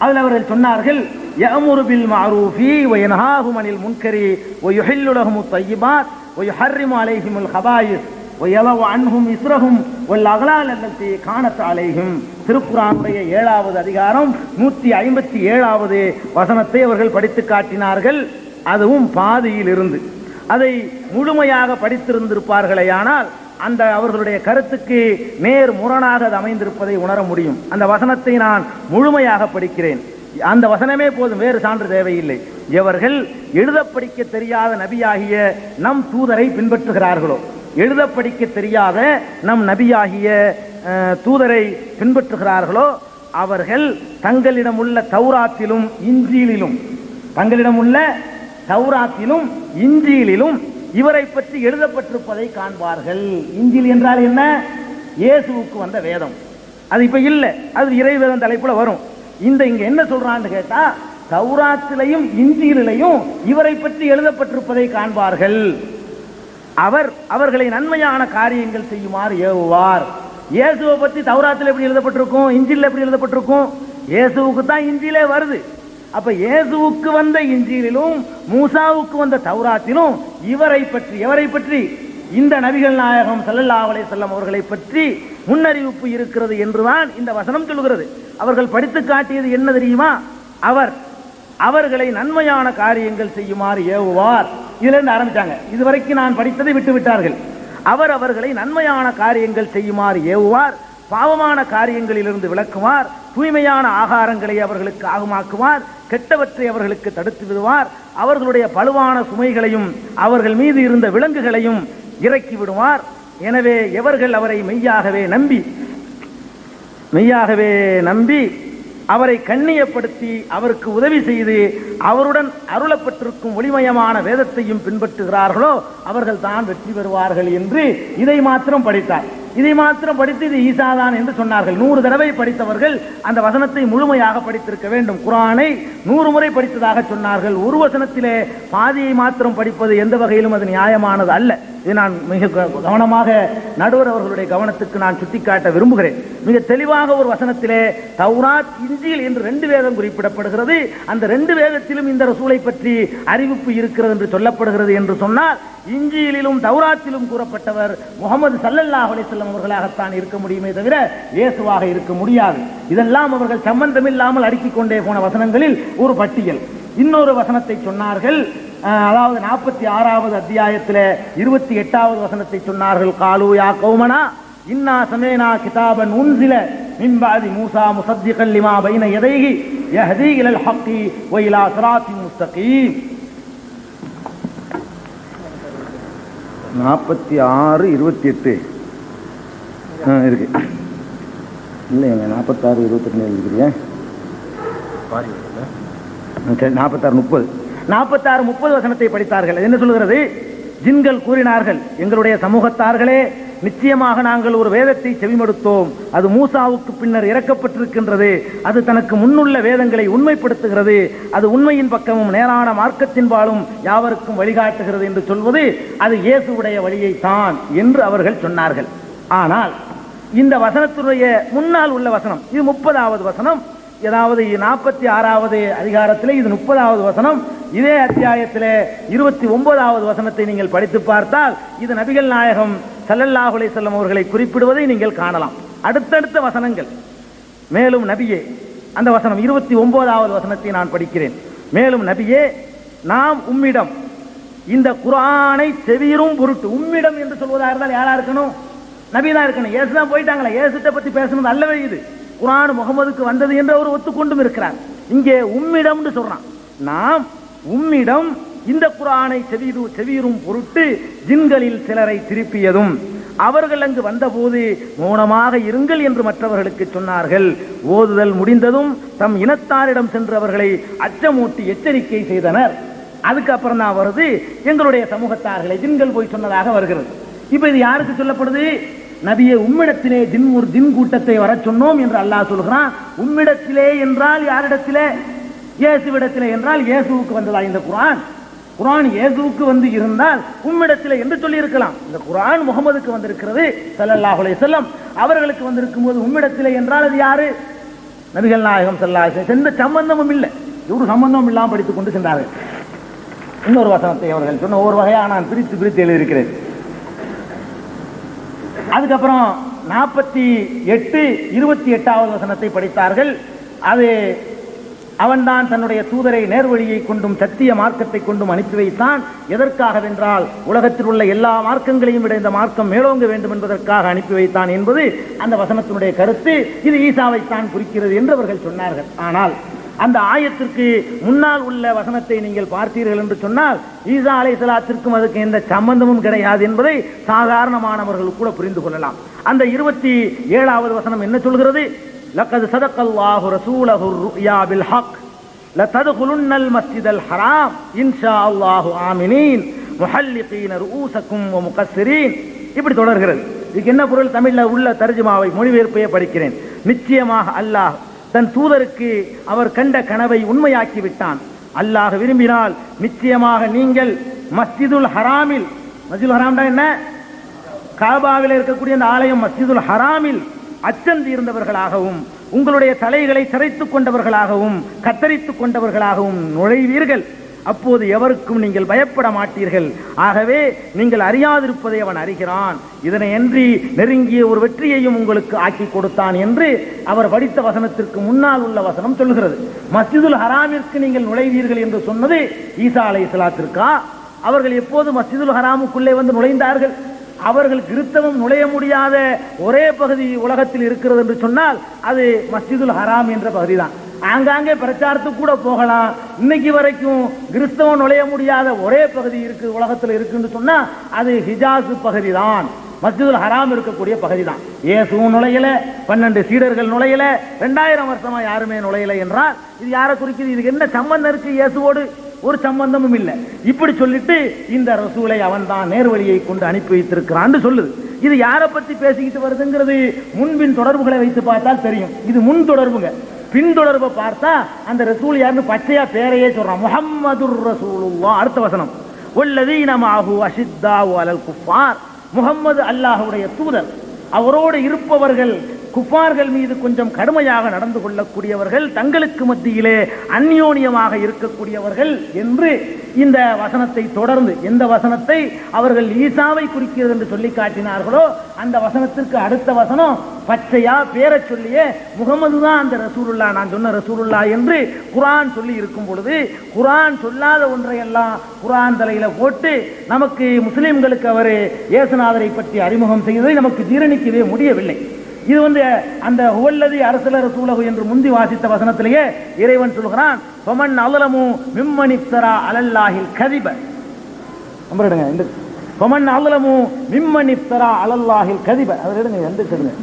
[SPEAKER 6] அதில் அவர்கள் சொன்னார்கள், யஅமுரு பில் மஅரூஃபி வ யன்ஹாஹு அனில் முன்கரி வ யுஹில்லு லஹுமுத் தய்யிபாத் வ யுஹர்ரிமு அலைஹிமுல் கபாயிஸ் வ யலவு அன்ஹும் இஸ்ரஹும் வல் அக்லால் அல்லதி கானத் அலைஹிம். திருக்குர்ஆனுடைய 7வது அதிகாரம் 157வது வசனத்தை அவர்கள் படித்து காட்டினார்கள். அதுவும் பாதியில் இருந்து. அதை முழுமையாக படித்திருந்திருப்பார்களேயானால் அந்த அவர்களுடைய கருத்துக்கு நேர் முரணாக அது அமைந்திருப்பதை உணர முடியும். அந்த வசனத்தை நான் முழுமையாக படிக்கிறேன். அந்த வசனமே போதும், வேறு சான்று தேவையில்லை. எவர்கள் எழுத படிக்க தெரியாத நபியாகிய நம் தூதரை பின்பற்றுகிறார்களோ, எழுத படிக்க தெரியாத நம் நபியாகிய தூதரை பின்பற்றுகிறார்களோ அவர்கள் தங்களிடம் உள்ள தௌராத்திலும் இன்ஜீலிலும் இவரை பற்றி எழுதப்பட்டிருப்பதை காண்பார்கள். இன்ஜில் என்றால் என்ன? இயேசுவுக்கு வந்த வேதம். அது இப்ப இல்ல, அது இறைவேதம் தலைப்புல வரும். இங்க என்ன சொல்றான்னு கேட்டா, தௌராத்திலையும் இன்ஜீலிலையும் இவரை பற்றி எழுதப்பட்டிருப்பதை காண்பார்கள். அவர்களை நன்மையான காரியங்கள் செய்யுமாறு ஏவுவார். இயேசுவை பற்றி தௌராத்தில் எப்படி எழுதப்பட்டிருக்கும், இன்ஜில் எப்படி எழுதப்பட்டிருக்கும்? இயேசுவுக்கு தான் இன்ஜிலே வருது. அப்ப இயேசுவுக்கு வந்த இன்ஜீலிலும் மூசாவுக்கு வந்த தௌராத்திலும் எவரை பற்றி இந்த நபிகள் நாயகம் ஸல்லல்லாஹு அலைஹி வஸல்லம் அவர்களை பற்றி முன்னறிவிப்பு இருக்கிறது என்றுதான் இந்த வசனம் சொல்கிறது. அவர்கள் படித்து காட்டியது என்ன தெரியுமா? அவர்களை நன்மையான காரியங்கள் செய்யுமாறு ஏவுவார். இதுல இருந்து ஆரம்பிச்சாங்க. இதுவரைக்கும் நான் படித்ததை விட்டு விட்டார்கள். அவர்களை நன்மையான காரியங்கள் செய்யுமாறு ஏவுவார், பாவமான காரியங்களிலிருந்து விளக்குவார், தூய்மையான ஆகாரங்களை அவர்களுக்கு ஆகுமாக்குவார், கெட்டவற்றை அவர்களுக்கு தடுத்து விடுவார், அவர்களுடைய பழுவான சுமைகளையும் அவர்கள் மீது இருந்த விலங்குகளையும் இறக்கி விடுவார். எனவே எவர்கள் அவரை மெய்யாகவே நம்பி அவரை கண்ணியப்படுத்தி அவருக்கு உதவி செய்து அவருடன் அருளப்பட்டிருக்கும் ஒளிமயமான வேதத்தையும் பின்பற்றுகிறார்களோ அவர்கள் தான் வெற்றி பெறுவார்கள் என்று இதை மாத்திரம் படித்தார். இதை மாத்திரம் படித்து இது ஈசாதான் என்று சொன்னார்கள். 100 தடவை படித்தவர்கள் அந்த வசனத்தை முழுமையாக படித்திருக்க வேண்டும். குர்ஆனை 100 முறை படித்ததாக சொன்னார்கள். ஒரு வசனத்திலே பாதியை மாத்திரம் படிப்பது எந்த வகையிலும் அது நியாயமானது அல்ல. இதை நான் மிக கவனமாக நடுவர் அவர்களுடைய கவனத்துக்கு நான் சுட்டிக்காட்ட விரும்புகிறேன். மிக தெளிவாக ஒரு வசனத்திலே தௌராத், இன்ஜீல் என்று 2 வேதம் குறிப்பிடப்படுகிறது. அந்த 2 வேதத்திலும் இந்த ரசூலை பற்றி அறிவிப்பு இருக்கிறது என்று சொல்லப்படுகிறது என்று சொன்னால், இன்ஜீலிலும் தௌராத்திலும் கூறப்பட்டவர் முஹம்மது ஸல்லல்லாஹு அலைஹி வஸல்லம் அவர்களாகத்தான் இருக்க முடியுமே தவிர இயேசுவாக இருக்க முடியாது. இதெல்லாம் அவர்கள் சம்பந்தமில்லாமல் அடுக்கிக் கொண்டே போன வசனங்களில் ஒரு பட்டியல். இன்னொரு வசனத்தை சொன்னார்கள், அதாவது 46வது அத்தியாயத்தில் 28வது வசனத்தை சொன்னார்கள். காலு யா கௌமனா இன்னா சமேனா கிதாபன் உன்சில மின் பாதி மூசா முஸத்திகன் லிமா பைன யதைஹி யஹ்தி இலல் ஹக்கி வ இலா சிராத்தின் முஸ்தகீம். 46:28 இருக்கு இல்லைங்க. 46:28 இருக்கிறீங்க. 46:30 வசனத்தை படித்தார்கள். என்ன சொல்கிறது? ஜின்கள் கூறினார்கள், எங்களுடைய சமூகத்தார்களே, நிச்சயமாக நாங்கள் ஒரு வேதத்தை செவிமடுத்தோம். அது மூசாவுக்கு பின்னர் இறக்கப்பட்டிருக்கின்றது. அது தனக்கு முன்னுள்ள வேதங்களை உண்மைப்படுத்துகிறது. அது உண்மையின் பக்கமும் நேரான மார்க்கத்தின் பாலும் யாவருக்கும் வழிகாட்டுகிறது என்று சொல்வது அது இயேசுவுடைய வழியை தான் என்று அவர்கள் சொன்னார்கள். ஆனால் இந்த வசனத்துடைய முன்னால் உள்ள வசனம் இது 30வது வசனம். ஏதாவது 46வது அதிகாரத்தில் இது 30வது வசனம். இதே அத்தியாயத்தில் 29வது வசனத்தை நீங்கள் படித்து பார்த்தால் இது நபிகள் நாயகம் ஸல்லல்லாஹு அலைஹி வஸல்லம் அவர்களை குறிப்பிடுவதை நீங்கள் காணலாம். அடுத்தடுத்த வசனங்கள். மேலும் நபியே, அந்த வசனம் 29வது வசனத்தை நான் படிக்கிறேன். மேலும் நபியே, நாம் உம்மிடம் இந்த குர்ஆனை செவியுறும் பொருட்டு, உம்மிடம் என்று சொல்வதாக இருந்தால் யாரா இருக்கணும்? நபிதான் இருக்கணும். இயேசு தான் போயிட்டாங்களே, இயேசுட்ட பத்தி பேசணும் அல்லவே இது. குர்ஆன் முகமதுக்கு வந்தது என்று அவர் ஒத்துக்கொண்டும் இருக்கிறார். இங்கே உம்மிடம் சொல்றான். நாம் உம்மிடம் இந்த குர்ஆனை செவியுறும் பொருட்டு ஜின்களில் சிலரை திருப்பியதும் அவர்கள் அங்கு வந்தபோது மௌனமாக இருங்கள் என்று மற்றவர்களுக்கு சொன்னார்கள். ஓதுதல் முடிந்ததும் தம் இனத்தாரிடம் சென்று அவர்களை அச்சமூட்டி எச்சரிக்கை செய்தனர். அதுக்கப்புறம் தான் வருது எங்களுடைய சமூகத்தார்களை ஜின்கள் போய் சொன்னதாக வருகிறது. இப்ப இது யாருக்கு சொல்லப்படுது? நபியே, உம்மிடத்திலே ஜின் கூட்டத்தை வர சொன்னோம் என்று அல்லாஹ் சொல்கிறான். உம்மிடத்திலே என்றால் யாரிடத்திலே? இயேசுவிடத்திலே என்றால் இயேசுவுக்கு வந்ததா இந்த குர்ஆன்? குர்ஆன் இயேசுவுக்கு வந்து இருந்தால் உம்மிடத்திலே என்று சொல்லி இருக்கலாம். இந்த குர்ஆன் முகமதுக்கு வந்திருக்கிறது ஸல்லல்லாஹு அலைஹி வஸல்லம். அவர்களுக்கு வந்திருக்கும் போது உம்மிடத்திலே என்றால் அது யாரு? நபிகள் நாயகம் ஸல்லல்லாஹு அலைஹி வஸல்லம். எந்த சம்பந்தமும் இல்லை, ஒரு சம்பந்தமும் இல்லாமல் படித்துக் கொண்டு சென்றார்கள். இன்னொரு வசனத்தை அவர்கள் சொன்ன ஒரு வகையாக நான் பிரித்து எழுதியிருக்கிறேன். அதுக்கப்புறம் 48:28வது வசனத்தை படித்தார்கள். அது அவன்தான் தன்னுடைய தூதரை நேர்வழியை கொண்டும் சத்திய மார்க்கத்தை கொண்டும் அனுப்பி வைத்தான். எதற்காகவென்றால் உலகத்தில் உள்ள எல்லா மார்க்கங்களையும் விட இந்த மார்க்கம் மேலோங்க வேண்டும் என்பதற்காக அனுப்பி வைத்தான் என்பது அந்த வசனத்தினுடைய கருத்து. இது ஈசாவைத்தான் குறிக்கிறது என்று அவர்கள் சொன்னார்கள். ஆனால் அந்த ஆயத்திற்கு முன்னால் உள்ள வசனத்தை நீங்கள் பார்த்தீர்கள் என்று சொன்னால் ஈசா அலைஹிஸ்ஸலாத்திற்கும் அதுக்கு எந்த சம்பந்தமும் கிடையாது என்பதை சாதாரணமானவர்கள் கூட புரிந்து கொள்ளலாம். அந்த 27வது வசனம் என்ன சொல்கிறது? லக்கத் ஸதகல்லாஹு ரசூலஹு ருயா பில் ஹக் லததுகுலுன்னல் மஸ்ஜிதல் ஹராம் இன்ஷா அல்லாஹு ஆமினீன் முஹல்லிகீன ரூஸக்கும் வ முகஸ்ஸிரீன். இப்படி தொடர்கிறது. இதுக்கு என்ன பொருள்? தமிழில் உள்ள தர்ஜுமாவை மொழிபெயர்ப்பையே படிக்கிறேன். நிச்சயமாக அல்லாஹ் தன் தூதருக்கு அவர் கண்ட கனவை உண்மையாக்கி விட்டான். அல்லாஹ் விரும்பினால் நிச்சயமாக நீங்கள் மஸ்ஜிதுல் ஹராமில், மஸ்ஜிதுல் ஹராம்னா என்ன? காபாவில் இருக்கக்கூடிய அந்த ஆலயம் மஸ்ஜிதுல் ஹராமில் அச்சந்தீர்ந்தவர்களாகவும் உங்களுடைய தலைகளை சிரைத்துக் கொண்டவர்களாகவும் கத்தரித்துக் கொண்டவர்களாகவும் நுழைவீர்கள். அப்போது எவருக்கும் நீங்கள் பயப்பட மாட்டீர்கள். ஆகவே நீங்கள் அறியாதிருப்பதை அவன் அறிகிறான். இதனையன்றி நெருங்கிய ஒரு வெற்றியையும் உங்களுக்கு ஆக்கி கொடுத்தான் என்று அவர் படித்த வசனத்திற்கு முன்னால் உள்ள வசனம் சொல்கிறது. மஸ்ஜிதுல் ஹராமிற்கு நீங்கள் நுழைவீர்கள் என்று சொன்னது ஈசா அலைஹிஸ்ஸலாத்திற்கா? அவர்கள் எப்போது மஸ்ஜிதுல் ஹராமுக்குள்ளே வந்து நுழைந்தார்கள்? அவர்கள் கிறிஸ்தவம் நுழைய முடியாத ஒரே பகுதி உலகத்தில் இருக்கிறது என்று சொன்னால் அது மஸ்ஜிதுல் ஹராம் என்ற பகுதி தான். ஆங்காங்கே பிரச்சாரத்துக்கு கூட போகலாம். இன்னைக்கு வரைக்கும் கிறிஸ்தவம் நுழைய முடியாத ஒரே பகுதி இருக்கு உலகத்தில் இருக்குன்னு சொன்னா அது ஹிஜாஸ் பகுதி தான். மஸ்ஜிதுல் ஹராம் இருக்கக்கூடிய பகுதி தான். இயேசுவும் நுழையல, 12 சீடர்கள் நுழையல, 2000 வருஷமா யாருமே நுழையல என்றால் இது யாரை குறிக்குது? இதுக்கு என்ன சம்பந்தம் இருக்கு? இயேசுவோடு ஒரு சம்பந்தமும் இல்லை. இப்படி சொல்லிட்டு இந்த ரசூலை அவன் தான் நேர்வழியை கொண்டு அனுப்பி வைத்திருக்கிறான்னு சொல்லுது. இது யாரை பத்தி பேசிக்கிட்டு வருதுங்கிறது முன்பின் தொடர்புகளை வைத்து பார்த்தால் தெரியும். இது முன் தொடர்புங்க. பின் தொடர்பை பார்த்தா அந்த ரசூல் யாருன்னு பச்சையா பேரையே சொல்றான், முஹம்மதுர் ரசூலுல்லாஹ். அடுத்த வசனம், வல்லதீன மஅஹு அஷித்தாஉ அலல் குஃபார். முஹம்மது அல்லாஹ்வுடைய தூதர், அவரோடு இருப்பவர்கள் குஃபார்கள் மீது கொஞ்சம் கடுமையாக நடந்து கொள்ளக்கூடியவர்கள், தங்களுக்கு மத்தியிலே அந்யோன்யமாக இருக்கக்கூடியவர்கள் என்று இந்த வசனத்தை தொடர்ந்து, எந்த வசனத்தை அவர்கள் ஈசாவை குறிக்கிறது என்று சொல்லி காட்டினார்களோ அந்த வசனத்திற்கு அடுத்த வசனம் பச்சையா பேரை சொல்லியே முகமது தான் அந்த ரசூலுல்லா, நான் சொன்ன ரசூலுல்லா என்று குர்ஆன் சொல்லி இருக்கும் பொழுது, குர்ஆன் சொல்லாத ஒன்றையெல்லாம் குர்ஆன் தலையில போட்டு நமக்கு முஸ்லிம்களுக்கு அவர் இயேசுநாதரை பற்றி அறிமுகம் செய்வதை நமக்கு ஜீரணிக்கவே முடியவில்லை. இது அந்த ஹுவல்லதி அரசல ரசூலஹு என்று முந்தி வாசித்த வசனத்திலேயே இறைவன் சொல்கிறான், ஃபமன் அலமு மிம்மன் இஃப்தரா அலல்லாஹில் கதிப. நம்பறடுங்க, இந்த ஃபமன் அலமு மிம்மன் இஃப்தரா அலல்லாஹில் கதிப அவர் எடுங்க, எந்திரிச்சிடுங்க.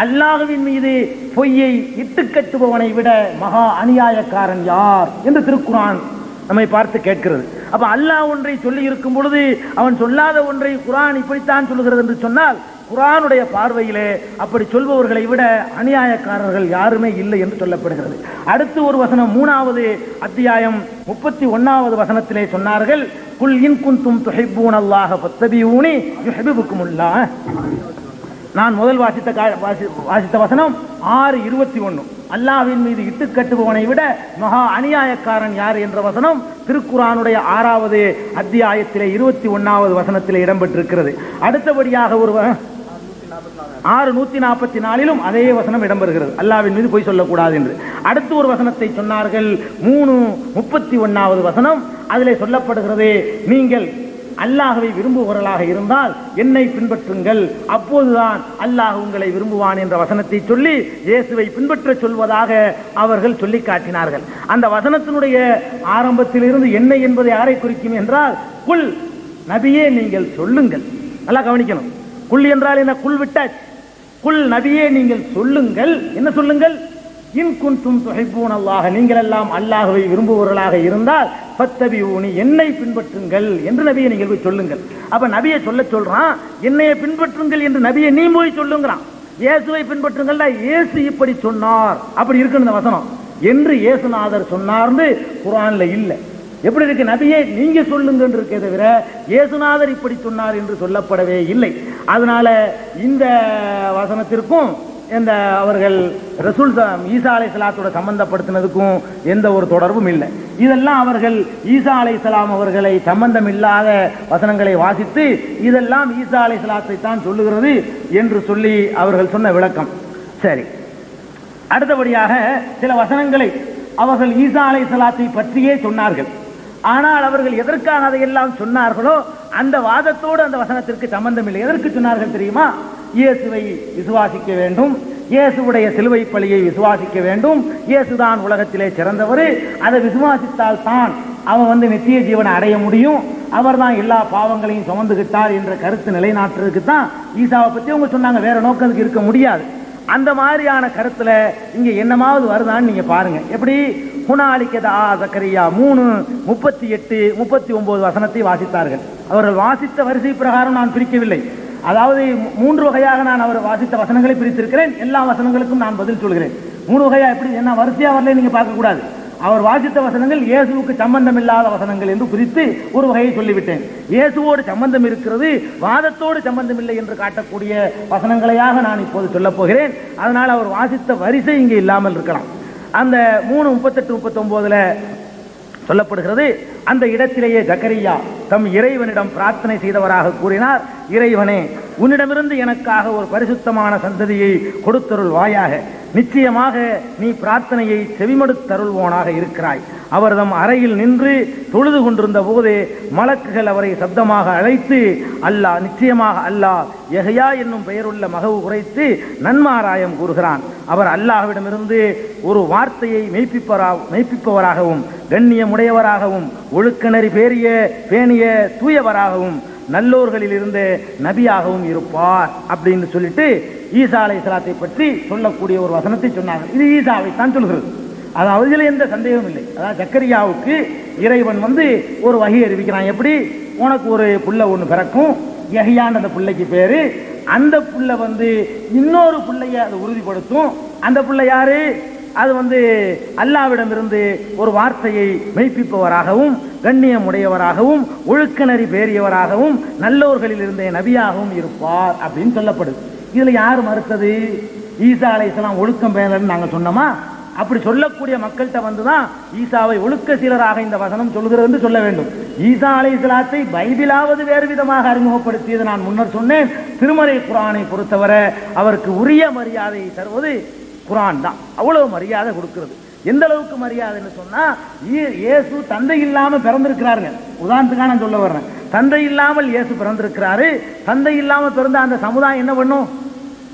[SPEAKER 6] அல்லாஹ்வின் மீது பொய்யை இட்டுக்கட்டுபவனை விட மகா அநியாயக்காரன் யார் என்று திருக்குர்ஆன் நம்மை பார்த்து கேட்கிறது. அப்ப அல்லாஹ் ஒன்றை சொல்லி இருக்கும் பொழுது அவன் சொல்லாத ஒன்றை குர்ஆன் இப்படித்தான் சொல்லுகிறது என்று சொன்னால், குர்ஆனுடைய பார்வையிலே அப்படி சொல்பவர்களை விட அநியாயக்காரர்கள் யாருமே இல்லை என்று சொல்லப்படுகிறது. அடுத்து ஒரு வசனம் 3வது அத்தியாயம் 31வது வசனத்திலே சொன்னார்கள், குல் இன் குன்தும் துஹிப்பூனல்லாஹ ஃபத்தபிஊனி யுஹிப்புக்குமுல்லாஹ். நான் முதல் வாசித்த வசனம் 6:21. அல்லாஹ்வின் மீது இட்டு கட்டுபவனை விட மகா அநியாயக்காரன் யார் என்ற வசனம் திருக்குர்ஆனுடைய 6வது அத்தியாயத்திலே 21வது வசனத்திலே இடம்பெற்றிருக்கிறது. அடுத்தபடியாக ஒரு 6:144 அதே வசனம் இடம்பெறுகிறது, அல்லாஹ்வின் மீது பொய் சொல்லக்கூடாது என்று. அடுத்து ஒரு வசனத்தை சொன்னார்கள், 3:31வது வசனம். அதிலே சொல்லப்படுகிறது, நீங்கள் அல்லாஹ்வை விரும்புபவர்களாக இருந்தால் என்னை பின்பற்றுங்கள், அப்போதுதான் அல்லாஹ் உங்களை விரும்புவான் என்ற வசனத்தை சொல்லி இயேசுவை பின்பற்ற சொல்வதாக அவர்கள் சொல்லி காட்டினார்கள். அந்த வசனத்தினுடைய ஆரம்பத்திலிருந்து என்ன என்பதை யாரை குறிக்கும் என்றால், குல் நபியே நீங்கள் சொல்லுங்கள். நல்லா கவனிக்கணும், குல் என்றால் என்ன? குல் விட்டாச். குல் நபியே நீங்கள் சொல்லுங்கள். என்ன சொல்லுங்கள்? இன் குன்தும் துஹிப்பூனல்லாஹ, நீங்கள் எல்லாம் அல்லாஹ்வை விரும்புபவர்களாக இருந்தால் ஃபத்தபிஊனி, என்னை பின்பற்றுங்கள் என்று நபியை நீங்கள் போய் சொல்லுங்கள். அப்ப நபியை சொல்றான், என்னைய பின்பற்றுங்கள் என்று நபியை நீ போய் சொல்லுங்கிறான். இயேசுவை பின்பற்றுங்கள், இயேசு இப்படி சொன்னார், அப்படி இருக்கு இந்த வசனம் என்று இயேசுநாதர் சொன்னார்னு குர்ஆன்ல இல்ல. எப்படி இருக்கு? நபியே நீங்க சொல்லுங்க இருக்கே தவிர இயேசுநாதர் இப்படி சொன்னார் என்று சொல்லப்படவே இல்லை. அதனால இந்த வசனத்திற்கும் இந்த அவர்கள் ரசூல் ஈசா அலைஹிஸ்ஸலாத்தோட சம்பந்தப்படுத்தினதுக்கும் எந்த ஒரு தொடர்பும் இல்லை. இதெல்லாம் அவர்கள் ஈசா அலைஹிஸ்ஸலாம் அவர்களை சம்பந்தம் இல்லாத வசனங்களை வாசித்து இதெல்லாம் ஈசா அலைஹிஸ்ஸலாத்தை தான் சொல்லுகிறது என்று சொல்லி அவர்கள் சொன்ன விளக்கம். சரி, அடுத்தபடியாக சில வசனங்களை அவர்கள் ஈசா அலைஹிஸ்ஸலாத்தை பற்றியே சொன்னார்கள். ஆனால் அவர்கள் எதற்காக அதையெல்லாம் சொன்னார்களோ அந்த வாதத்தோடு அந்த வசனத்திற்கு சம்பந்தம் இல்லை. எதற்கு சொன்னார்கள் தெரியுமா? இயேசுவை விசுவாசிக்க வேண்டும், இயேசுவுடைய சிலுவை பலியை விசுவாசிக்க வேண்டும், இயேசுதான் உலகத்திலே சிறந்தவர், அதை விசுவாசித்தால் தான் அவன் நித்திய ஜீவனை அடைய முடியும், அவர் தான் எல்லா பாவங்களையும் சுமந்துகிட்டார் என்ற கருத்து நிலைநாட்டுறதுக்கு தான் ஈசாவை பற்றி அவங்க சொன்னாங்க. வேற நோக்கத்துக்கு இருக்க முடியாது. அந்த மாதிரியான கருத்துல இங்க என்னமாவது வருதான்னு நீங்க பாருங்க. எப்படி? ஹுனாலிகதா ஜக்கரியா 3:38, 39 வசனத்தை வாசித்தார்கள். அவர்கள் வாசித்த வரிசை பிரகாரம் நான் பிரிக்கவில்லை. அதாவது 3 வகையாக நான் அவர் வாசித்த வசனங்களை பிரித்திருக்கிறேன். எல்லா வசனங்களுக்கும் நான் பதில் சொல்கிறேன். 3 வகையா எப்படி என்ன வரிசையா வரல நீங்க பார்க்க கூடாது. அவர் வாசித்த வசனங்கள் இயேசுவுக்கு சம்பந்தம் இல்லாத வசனங்கள் என்று குறித்து ஒரு வகையை சொல்லிவிட்டேன். இயேசுவோடு சம்பந்தம் இருக்கிறது, வாதத்தோடு சம்பந்தம் இல்லை என்று காட்டக்கூடிய வசனங்களையாக நான் இப்போது சொல்ல போகிறேன். அதனால் அவர் வாசித்த வரிசை இங்கே இல்லாமல் இருக்கலாம். அந்த 3:38, 39 சொல்லப்படுகிறது, அந்த இடத்திலேயே ஜக்கரியா தம் இறைவனிடம் பிரார்த்தனை செய்தவராக கூறினார், இறைவனே, உன்னிடமிருந்து எனக்காக ஒரு பரிசுத்தமான சந்ததியை கொடுத்தருள்வாயாக. நிச்சயமாக நீ பிரார்த்தனையை செவிமடுத்தருள்வோனாக இருக்கிறாய். அவர் தம் அறையில் நின்று தொழுது கொண்டிருந்த போது மலக்குகள் அவரை சப்தமாக அழைத்து, அல்லாஹ், நிச்சயமாக அல்லாஹ் யஹ்யா என்னும் பெயருள்ள மகவு குறைத்து நன்மாராயம் கூறுகிறான். அவர் அல்லாஹ்விடமிருந்து ஒரு வார்த்தையை மெய்ப்பிப்பவராகவும் கண்ணியமுடையவராகவும் ஒழுக்கநெறி பேணிய தூயவராகவும் நல்லோர்களில் இருந்து நபியாகவும் இருப்பார் அப்படின்னு சொல்லிட்டு ஈசா அலைஹிஸ்ஸலாத்தை பற்றி சொல்லக்கூடிய ஒரு வசனத்தை சொன்னார்கள். இது ஈசாவை தான் சொல்கிறது. அதாவது இதில் எந்த சந்தேகமும் இல்லை. அதாவது ஜக்கரியாவுக்கு இறைவன் ஒரு வகை அறிவிக்கிறான். எப்படி? உனக்கு ஒரு புள்ள ஒன்று பிறக்கும், யஹ்யான் அந்த பிள்ளைக்கு பேரு. அந்த புள்ள இன்னொரு பிள்ளைய அதை உறுதிப்படுத்தும். அந்த பிள்ளை யாரு? அது அல்லாஹ்விடமிருந்து ஒரு வார்த்தையை மெய்ப்பிப்பவராகவும் கண்ணியமுடையவராகவும் ஒழுக்கநெறி பேரியவராகவும் நல்லோர்களில் இருந்தே நபியாகவும் இருப்பார் அப்படின்னு சொல்லப்படுது. இதுல யார் மறுத்தது? ஈசா அலைஹிஸ்ஸலாம் ஒழுக்கம் பேணலன்னு நாங்க சொன்னோமா? அப்படி சொல்லக்கூடிய மக்கள்கிட்ட வந்துதான் ஈசாவை ஒழுக்க சீலராக இந்த வசனம் சொல்கிறது என்று சொல்ல வேண்டும். ஈசா அலைஹிஸ்ஸலாத்தை பைபிளாவது வேறு விதமாக அறிமுகப்படுத்தியது நான் முன்னர் சொன்னேன். திருமறை குர்ஆனை பொறுத்தவரை அவருக்கு உரிய மரியாதையை தருவது குர்ஆன் தான். அவ்வளவு மரியாதை கொடுக்கிறது. எந்த அளவுக்கு மரியாதைன்னு சொன்னா, இயேசு தந்தை இல்லாம பிறந்திருக்கிறாருங்க. உதாரணத்துக்காக நான் சொல்ல வர்றேன். தந்தை இல்லாமல் இயேசு பிறந்திருக்கிறாரு. தந்தை இல்லாம பிறந்த அந்த சமுதாயம் என்ன பண்ணும்?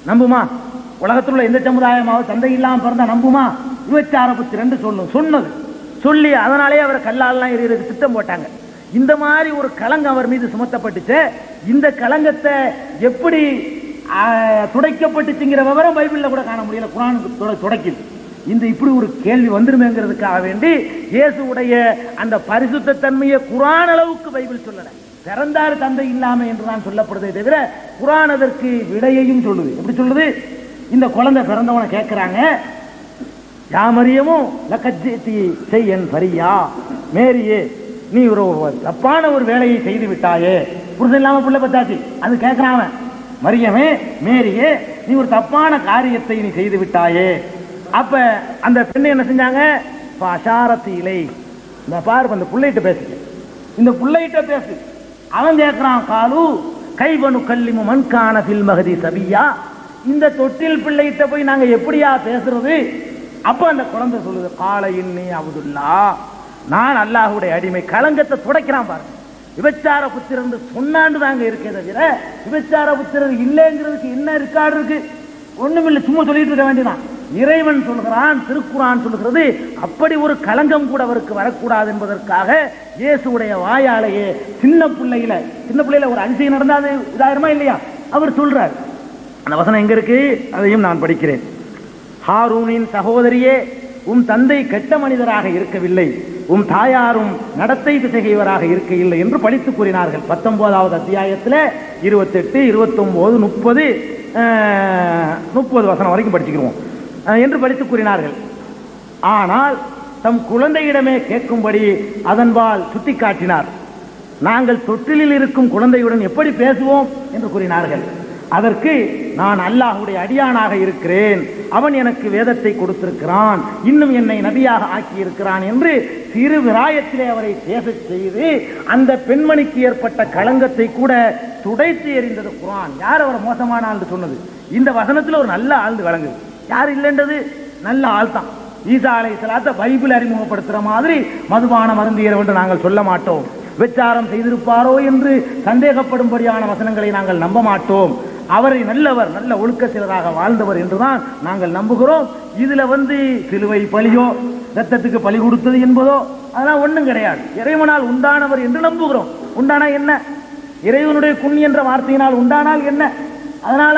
[SPEAKER 6] நம்புமா? உலகத்தில் உள்ள எந்த சமுதாயமாவது தந்தை இல்லாம பிறந்தா நம்புமா? விபச்சார புத்திரன் சொன்னது சொல்லி அதனாலே அவரை கல்லாலாம் எறியறதுக்கு திட்டம் போட்டாங்க. இந்த மாதிரி ஒரு களங்கம் அவர் மீது சுமத்தப்பட்டுச்சு. இந்த களங்கத்தை எப்படி துடைக்கப்பட்டுச்சுங்கிற விவரம் பைபிள்ல கூட காண முடியல. குர்ஆனுக்கு துடைக்குது. இந்த இப்படி ஒரு கேள்வி வந்துருமேங்கிறதுக்காக வேண்டி இயேசுடைய அந்த பரிசுத்த தன்மையை குர்ஆன் அளவுக்கு பைபிள் சொல்லல. பிறந்தார் தந்தை இல்லாம என்றுதான் சொல்லப்படுதே தவிர குர்ஆன் அதற்கு விடையையும் சொல்லுது. எப்படி சொல்லுது? இந்த குழந்தை பிறந்தவனை கேட்கிறாங்க, யா மரியமும் லக்கஜ்ஜிதி செய்யன் பரியா, மேரியே நீ ஒரு தப்பான ஒரு வேலையை செய்து விட்டாயே, புருஷன் இல்லாம பிள்ளை பத்தாச்சு. அது கேட்கிறான், மரியமே மேரியே நீ ஒரு தப்பான காரியத்தை நீ செய்து விட்டாயே. அப்ப அந்த பெண்ணை என்ன செஞ்சாங்க? அஷாரத்திலே இந்த பாரு, அந்த பிள்ளைகிட்ட பேசு, இந்த பிள்ளைகிட்ட பேசு. அவன் கேட்கிறான், காலு கைவனு கல்லிமு மண்கான ஃபில் மஹதி சபியா, இந்த தொட்டில் பிள்ளைகிட்ட போய் நாங்க எப்படியா பேசுறது? அப்ப அந்த குழந்தை சொல்லுது, கால இன்னி அப்துல்லா, நான் அல்லாஹ்வுடைய அடிமை. களங்கத்தை துடைக்கிறான் பாருங்க. விபச்சார புத்திரன் சொன்னாண்டு தாங்க இருக்கே தவிர விபச்சார புத்திரர் இல்லைங்கிறதுக்கு என்ன ரெக்கார்டு இருக்கு? ஒண்ணுமில்லை, சும்மா சொல்லிட்டு இருக்க வேண்டியதான். இறைவன் சொல்கிறான், திருக்குர்ஆன் சொல்கிறது, அப்படி ஒரு களங்கம் கூட அவருக்கு வரக்கூடாது என்பதற்காக இயேசுடைய வாயாலேயே சின்ன பிள்ளையில ஒரு அதிசயம் நடந்தா அது இதாயிருமா இல்லையா? அவர் சொல்றார். அந்த வசனம் எங்க இருக்கு? அதையும் நான் படிக்கிறேன். ஹாரூனின் சகோதரியே, உம் தந்தை கெட்ட மனிதராக இருக்கவில்லை, உம் தாயாரும் நடத்தை திசைவராக இருக்கையில்லை என்று படித்து கூறினார்கள். 19வது அத்தியாயத்தில் 28, 29, 30 வசனம் வரைக்கும் படிச்சுக்கிறோம் என்று படித்து கூறினார்கள். ஆனால் தம் குழந்தையிடமே கேட்கும்படி அதன்பால் சுட்டி காட்டினார். நாங்கள் தொட்டிலில் இருக்கும் குழந்தையுடன் எப்படி பேசுவோம் என்று கூறினார்கள். அதற்கு நான் அல்லாஹ்வுடைய அடியானாக இருக்கிறேன், அவன் எனக்கு வேதத்தை கொடுத்திருக்கிறான், இன்னும் என்னை நபியாக ஆக்கியிருக்கிறான் என்று சிறு விராயத்திலே அவரை பேச செய்து அந்த பெண்மணிக்கு ஏற்பட்ட களங்கத்தை கூட துடைத்து எறிந்தது குர்ஆன். யார் அவரை மோசமான ஆள் சொன்னது? இந்த வசனத்தில் ஒரு நல்ல ஆழ்ந்து விளங்குது. யார் இல்லைன்றது? நல்ல ஆள் தான். ஈசா அலைஹிஸ்ஸலாத்தை பைபிள் அறிமுகப்படுத்துற மாதிரி மதுபானம் அருந்தியவர் என்று நாங்கள் சொல்ல மாட்டோம். விபச்சாரம் செய்திருப்பாரோ என்று சந்தேகப்படும்படியான வசனங்களை நாங்கள் நம்ப மாட்டோம். அவரை நல்லவர், நல்ல ஒழுக்க சிலராக வாழ்ந்தவர் என்றுதான் நாங்கள் நம்புகிறோம். இதுல சிலுவை பலியோ ரத்தத்துக்கு பலி கொடுத்தது என்பதோ அதெல்லாம் ஒண்ணும் கிடையாது. இறைவனால் உண்டானவர் என்று நம்புகிறோம். உண்டானா என்ன? இறைவனுடைய குண் என்ற வார்த்தையினால் உண்டானால் என்ன? அதனால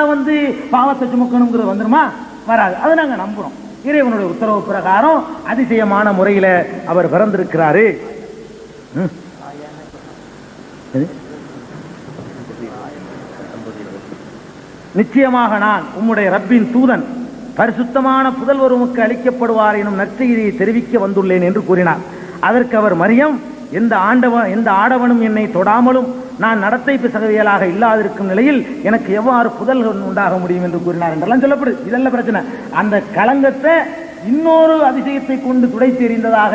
[SPEAKER 6] பாவத்தை சுமக்கணுங்கிறது வந்துருமா? வராது. அதை நாங்க நம்புறோம். இறைவனுடைய உத்தரவு பிரகாரம் அதிசயமான முறையில அவர் பிறந்திருக்கிறாரு. நிச்சயமாக நான் உம்முடைய ரப்பின் தூதன், பரிசுத்தமான புதல்வர் உமக்கு அளிக்கப்படுவார் எனும் நற்செய்தியை தெரிவிக்க வந்துள்ளேன் என்று கூறினார். அதற்கு அவர், மரியம், எந்த ஆடவனும் என்னை தொடாமலும் நான் நடத்தை பிசகவியலாக இல்லாதிருக்கும் நிலையில் எனக்கு எவ்வாறு புதல்கள் உண்டாக முடியும் என்று கூறினார் என்றெல்லாம் சொல்லப்படுது. இதெல்லாம் பிரச்சனை. அந்த களங்கத்தை இன்னொரு அதிசயத்தை கொண்டு துடைத்து எறிந்ததாக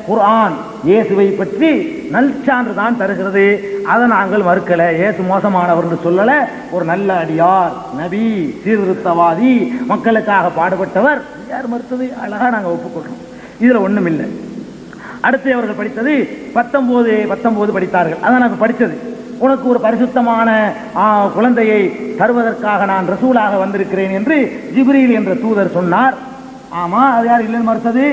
[SPEAKER 6] குர்ஆன் இயேசுவை பற்றி நல்சான்று தான் தருகிறது. அதை நாங்கள் மறுக்கல. இயேசு மோசமானவர் என்று சொல்லல. ஒரு நல்ல அடியார், நபி, சீர்திருத்தவாதி, மக்களுக்காக பாடுபட்டவர். யார் மறுத்தது? அழகா நாங்கள் ஒப்புக்கொள்றோம். இதுல ஒண்ணும் இல்லை. அடுத்து அவர்கள் படித்தது 19 படித்தார்கள். அதான் நாங்கள் படித்தது. உனக்கு ஒரு பரிசுத்தமான குழந்தையை தருவதற்காக நான் ரசூலாக வந்திருக்கிறேன் என்று ஜிப்ரீல் என்ற தூதர் சொன்னார். ஆமா, அது யார் இல்லைன்னு மறுத்தது?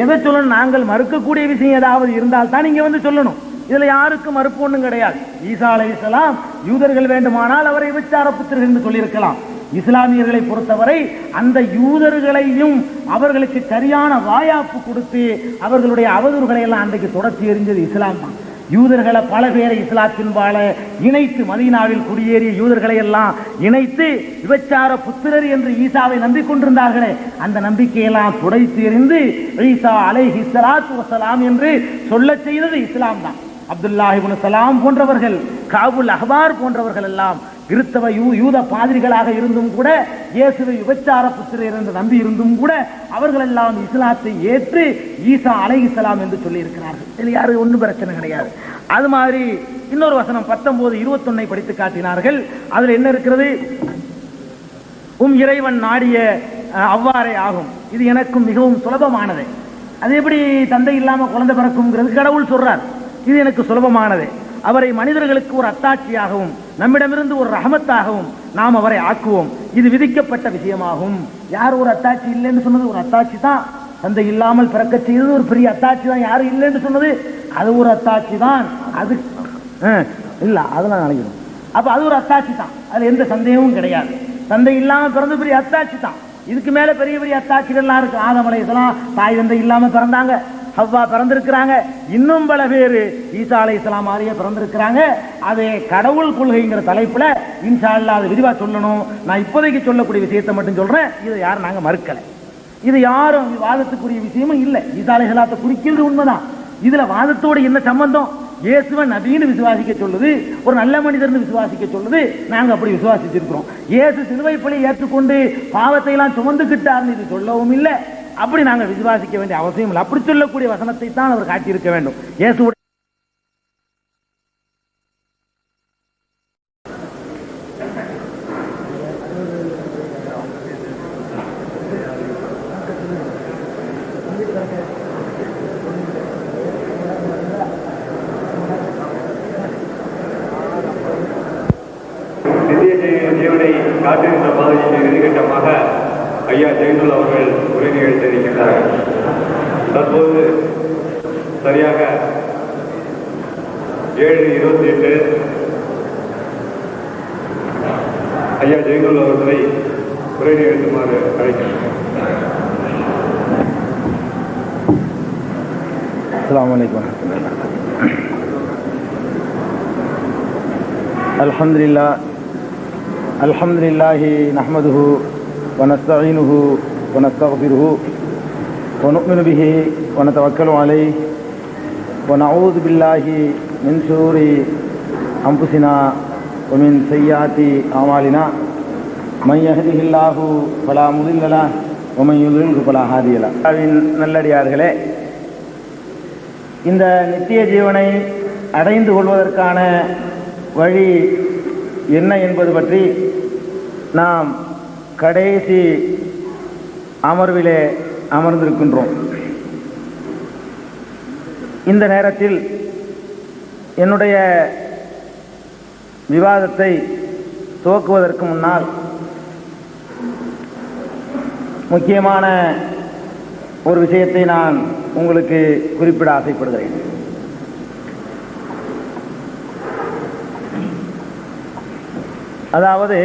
[SPEAKER 6] எதை சொல்லணும்? நாங்கள் மறுக்கக்கூடிய விஷயம் ஏதாவது இருந்தால் தான் நீங்க சொல்லணும். இதுல யாருக்கும் மறுப்பு ஒன்றும் கிடையாது. ஈசா அலைஹிஸ்ஸலாம் யூதர்கள் வேண்டுமானால் அவரை விபச்சார புத்திரர்கள் என்று சொல்லியிருக்கலாம். இஸ்லாமியர்களை பொறுத்தவரை அந்த யூதர்களையும் அவர்களுக்கு சரியான வாயாப்பு கொடுத்து அவர்களுடைய அவதூறுகளை எல்லாம் அன்றைக்கு தொடர்ச்சி எறிஞ்சது இஸ்லாம் தான். யூதர்களை பல பேரை இஸ்லாத்தின்பால இணைத்து, மதீனாவில் குடியேறிய யூதர்களை எல்லாம் இணைத்து விபச்சார புத்திரர் என்று ஈசாவை நம்பிக்கொண்டிருந்தார்களே, அந்த நம்பிக்கையெல்லாம் துடைத்து எறிந்து ஈசா அலைஹிஸ்ஸலாத்து வஸ்ஸலாம் என்று சொல்ல செய்தது இஸ்லாம் தான். அப்துல்லாஹ் இப்னு சலாம் போன்றவர்கள், காபுல் அஹ்பார் போன்றவர்கள் எல்லாம் கிறிஸ்தவ யூத பாதிரிகளாக இருந்தும் கூட இயேசுவை விபச்சார புத்திரர் என்று நம்பி இருந்தும் கூட அவர்கள் எல்லாம் இஸ்லாத்தை ஏற்று ஈசா அலைஹிஸ்ஸலாம் என்று சொல்லி இருக்கிறார்கள். இதில் யாரும் ஒன்றும் பிரச்சனை கிடையாது. அது மாதிரி இன்னொரு வசனம் 19:21 படித்து காட்டினார்கள். அதுல என்ன இருக்கிறது? இறைவன் நாடிய அவ்வாறே ஆகும். இது எனக்கும் மிகவும் சுலபமானது. அது எப்படி தந்தை இல்லாம குழந்தை பிறக்கும்ங்கிறது கடவுள் சொல்றார். இது எனக்கு சுலபமானது. அவரை மனிதர்களுக்கு ஒரு அத்தாட்சியாகவும் நம்மிடமிருந்து ஒரு ரஹமத்தாகவும் நாம் அவரை ஆக்குவோம். இது விதிக்கப்பட்ட விஷயமாகும். யார் ஒரு அத்தாட்சி இல்லைன்னு சொன்னது? ஒரு அத்தாட்சி தான். தந்தை இல்லாமல் பிறக்க செய்தது ஒரு பெரிய அத்தாட்சி தான். யாரும் இல்லைன்னு சொன்னது அது ஒரு அத்தாட்சி தான். அது இல்ல, அதெல்லாம் நினைக்கணும். அப்ப அது ஒரு அத்தாட்சி தான். அதுல எந்த சந்தேகமும் கிடையாது. தந்தை இல்லாம பிறந்த பெரிய அத்தாட்சி தான். இதுக்கு மேல பெரிய பெரிய அத்தாட்சிகள்லாம் இருக்கு. ஆதம் அலைஹிஸ்ஸலாம் தாய் தந்தை இல்லாம பிறந்தாங்க. ஹவ்வா பிறந்திருக்கிறாங்க. இன்னும் பல பேர் ஈசா அலைஹிஸ்ஸலாம் மாதிரியே பிறந்திருக்கிறாங்க. அது கடவுள் கொள்கைங்கிற தலைப்புல இன்ஷா அல்லாஹ் அதை விரிவா சொல்லணும். நான் இப்போதைக்கு சொல்லக்கூடிய விஷயத்தை மட்டும் சொல்றேன். இதை யாரும் நாங்க மறுக்கல. இது யாரும் வாதத்துக்குரிய விஷயமும் இல்லை. ஈசா அலைஹிஸ்ஸலாத்தை குறிக்கிறது உண்மைதான். இதுல வாதத்தோடு என்ன சம்பந்தம்? இயேசுவன் நபின்னு விசுவாசிக்க சொல்லுது, ஒரு நல்ல மனிதர்னு விசுவாசிக்க சொல்லுது. நாங்க அப்படி விசுவாசிச்சிருக்கிறோம். இயேசு சிலுவை பழி ஏற்றுக்கொண்டு பாவத்தை எல்லாம் சுமந்துக்கிட்டார்னு இது சொல்லவும் இல்லை. அப்படி நாங்க விசுவாசிக்க வேண்டிய அவசியம் இல்லை. அப்படி சொல்லக்கூடிய வசனத்தை தான் அவர் காட்டியிருக்க வேண்டும். இயேசு
[SPEAKER 4] ஜீவனை காட்டுகின்ற பாதையில் இறுதிக்கட்டமாக ஐயா ஜெயந்துல் அவர்கள் உரை நிகழ்த்தியிருக்கின்றார்கள். தற்போது சரியாக 7:28 ஐயா ஜெயந்துல் அவர்களை உரை நிகழ்த்துமாறு அழைக்கின்றனர்.
[SPEAKER 6] அஸ்ஸலாமு அலைக்கும் வரஹ்மத்துல்லாஹி. அல்ஹம்துலில்லாஹி நஹ்மதுஹு வ நஸ்தஈனுஹு வ நஸ்தக்ஃபிருஹு வ நு'மினு பிஹி வ நதவக்கலு அலைஹி வ நஊது பில்லாஹி மின் ஷுரூரி அன்ஃபுஸினா வ மின் ஸய்யிஆத்தி அமாலினா மன் யஹ்திஹில்லாஹு ஃபலா முதில்ல லஹு வ மன் யுضلில்ஹு ஃபலா ஹாதிய லஹு. நல்லடியார்களே, இந்த நித்திய ஜீவனை அடைந்து கொள்வதற்கான வழி என்ன என்பது பற்றி நாம் கடைசி அமர்விலே அமர்ந்திருக்கின்றோம். இந்த நேரத்தில் என்னுடைய விவாதத்தை துவக்குவதற்கு முன்னால் முக்கியமான ஒரு விஷயத்தை நான் உங்களுக்கு குறிப்பிட ஆசைப்படுகிறேன். அதாவது,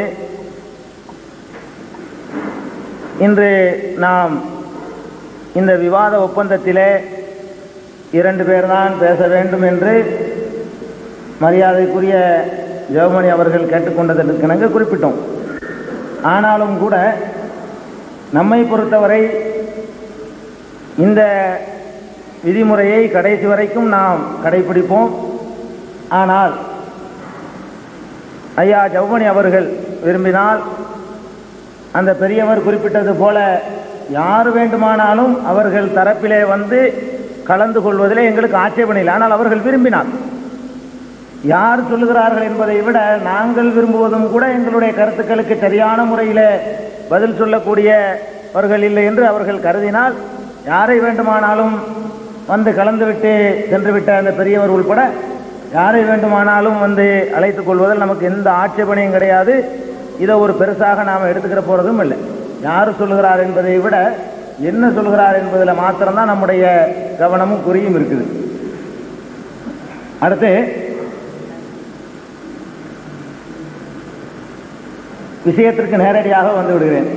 [SPEAKER 6] இன்று நாம் இந்த விவாத ஒப்பந்தத்திலே 2 பேர் தான் பேச வேண்டும் என்று மரியாதைக்குரிய ஜெவமணி அவர்கள் கேட்டுக்கொண்டதற்கு நாங்கள் குறிப்பிட்டோம். ஆனாலும் கூட நம்மை பொறுத்தவரை இந்த விதிமுறையை கடைசி வரைக்கும் நாம் கடைபிடிப்போம். ஆனால் ஐயா ஜெவமணி அவர்கள் விரும்பினால் அந்த பெரியவர் குறிப்பிட்டது போல யார் வேண்டுமானாலும் அவர்கள் தரப்பிலே வந்து கலந்து கொள்வதிலே எங்களுக்கு ஆட்சேபனை இல்லை. ஆனால் அவர்கள் விரும்பினார். யார் சொல்லுகிறார்கள் என்பதை விட நாங்கள் விரும்புவதும் கூட எங்களுடைய கருத்துக்களுக்கு சரியான முறையில் பதில் சொல்லக்கூடியவர்கள் இல்லை என்று அவர்கள் கருதினால் யாரை வேண்டுமானாலும் வந்து கலந்துவிட்டு சென்றுவிட்ட அந்த பெரியவர் உள்பட யாரை வேண்டுமானாலும் வந்து அழைத்துக் கொள்வதில் நமக்கு எந்த ஆட்சேபனையும் கிடையாது. இதை ஒரு பெருசாக நாம் எடுத்துக்கிற போகிறதும் இல்லை. யார் சொல்லுகிறார் என்பதை விட என்ன சொல்கிறார் என்பதில் மாத்திரம்தான் நம்முடைய கவனமும் குறியும் இருக்குது. அடுத்து விஷயத்திற்கு நேரடியாக வந்து விடுகிறேன்.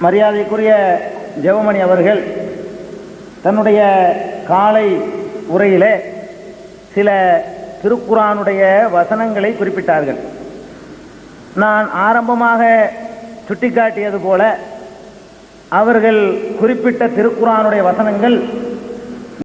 [SPEAKER 6] மரியாதைக்குரிய ஜெவமணி அவர்கள் தன்னுடைய காலை உரையிலே சில திருக்குரானுடைய வசனங்களை குறிப்பிட்டார்கள். நான் ஆரம்பமாக சுட்டிக்காட்டியது போல அவர்கள் குறிப்பிட்ட திருக்குரானுடைய வசனங்கள்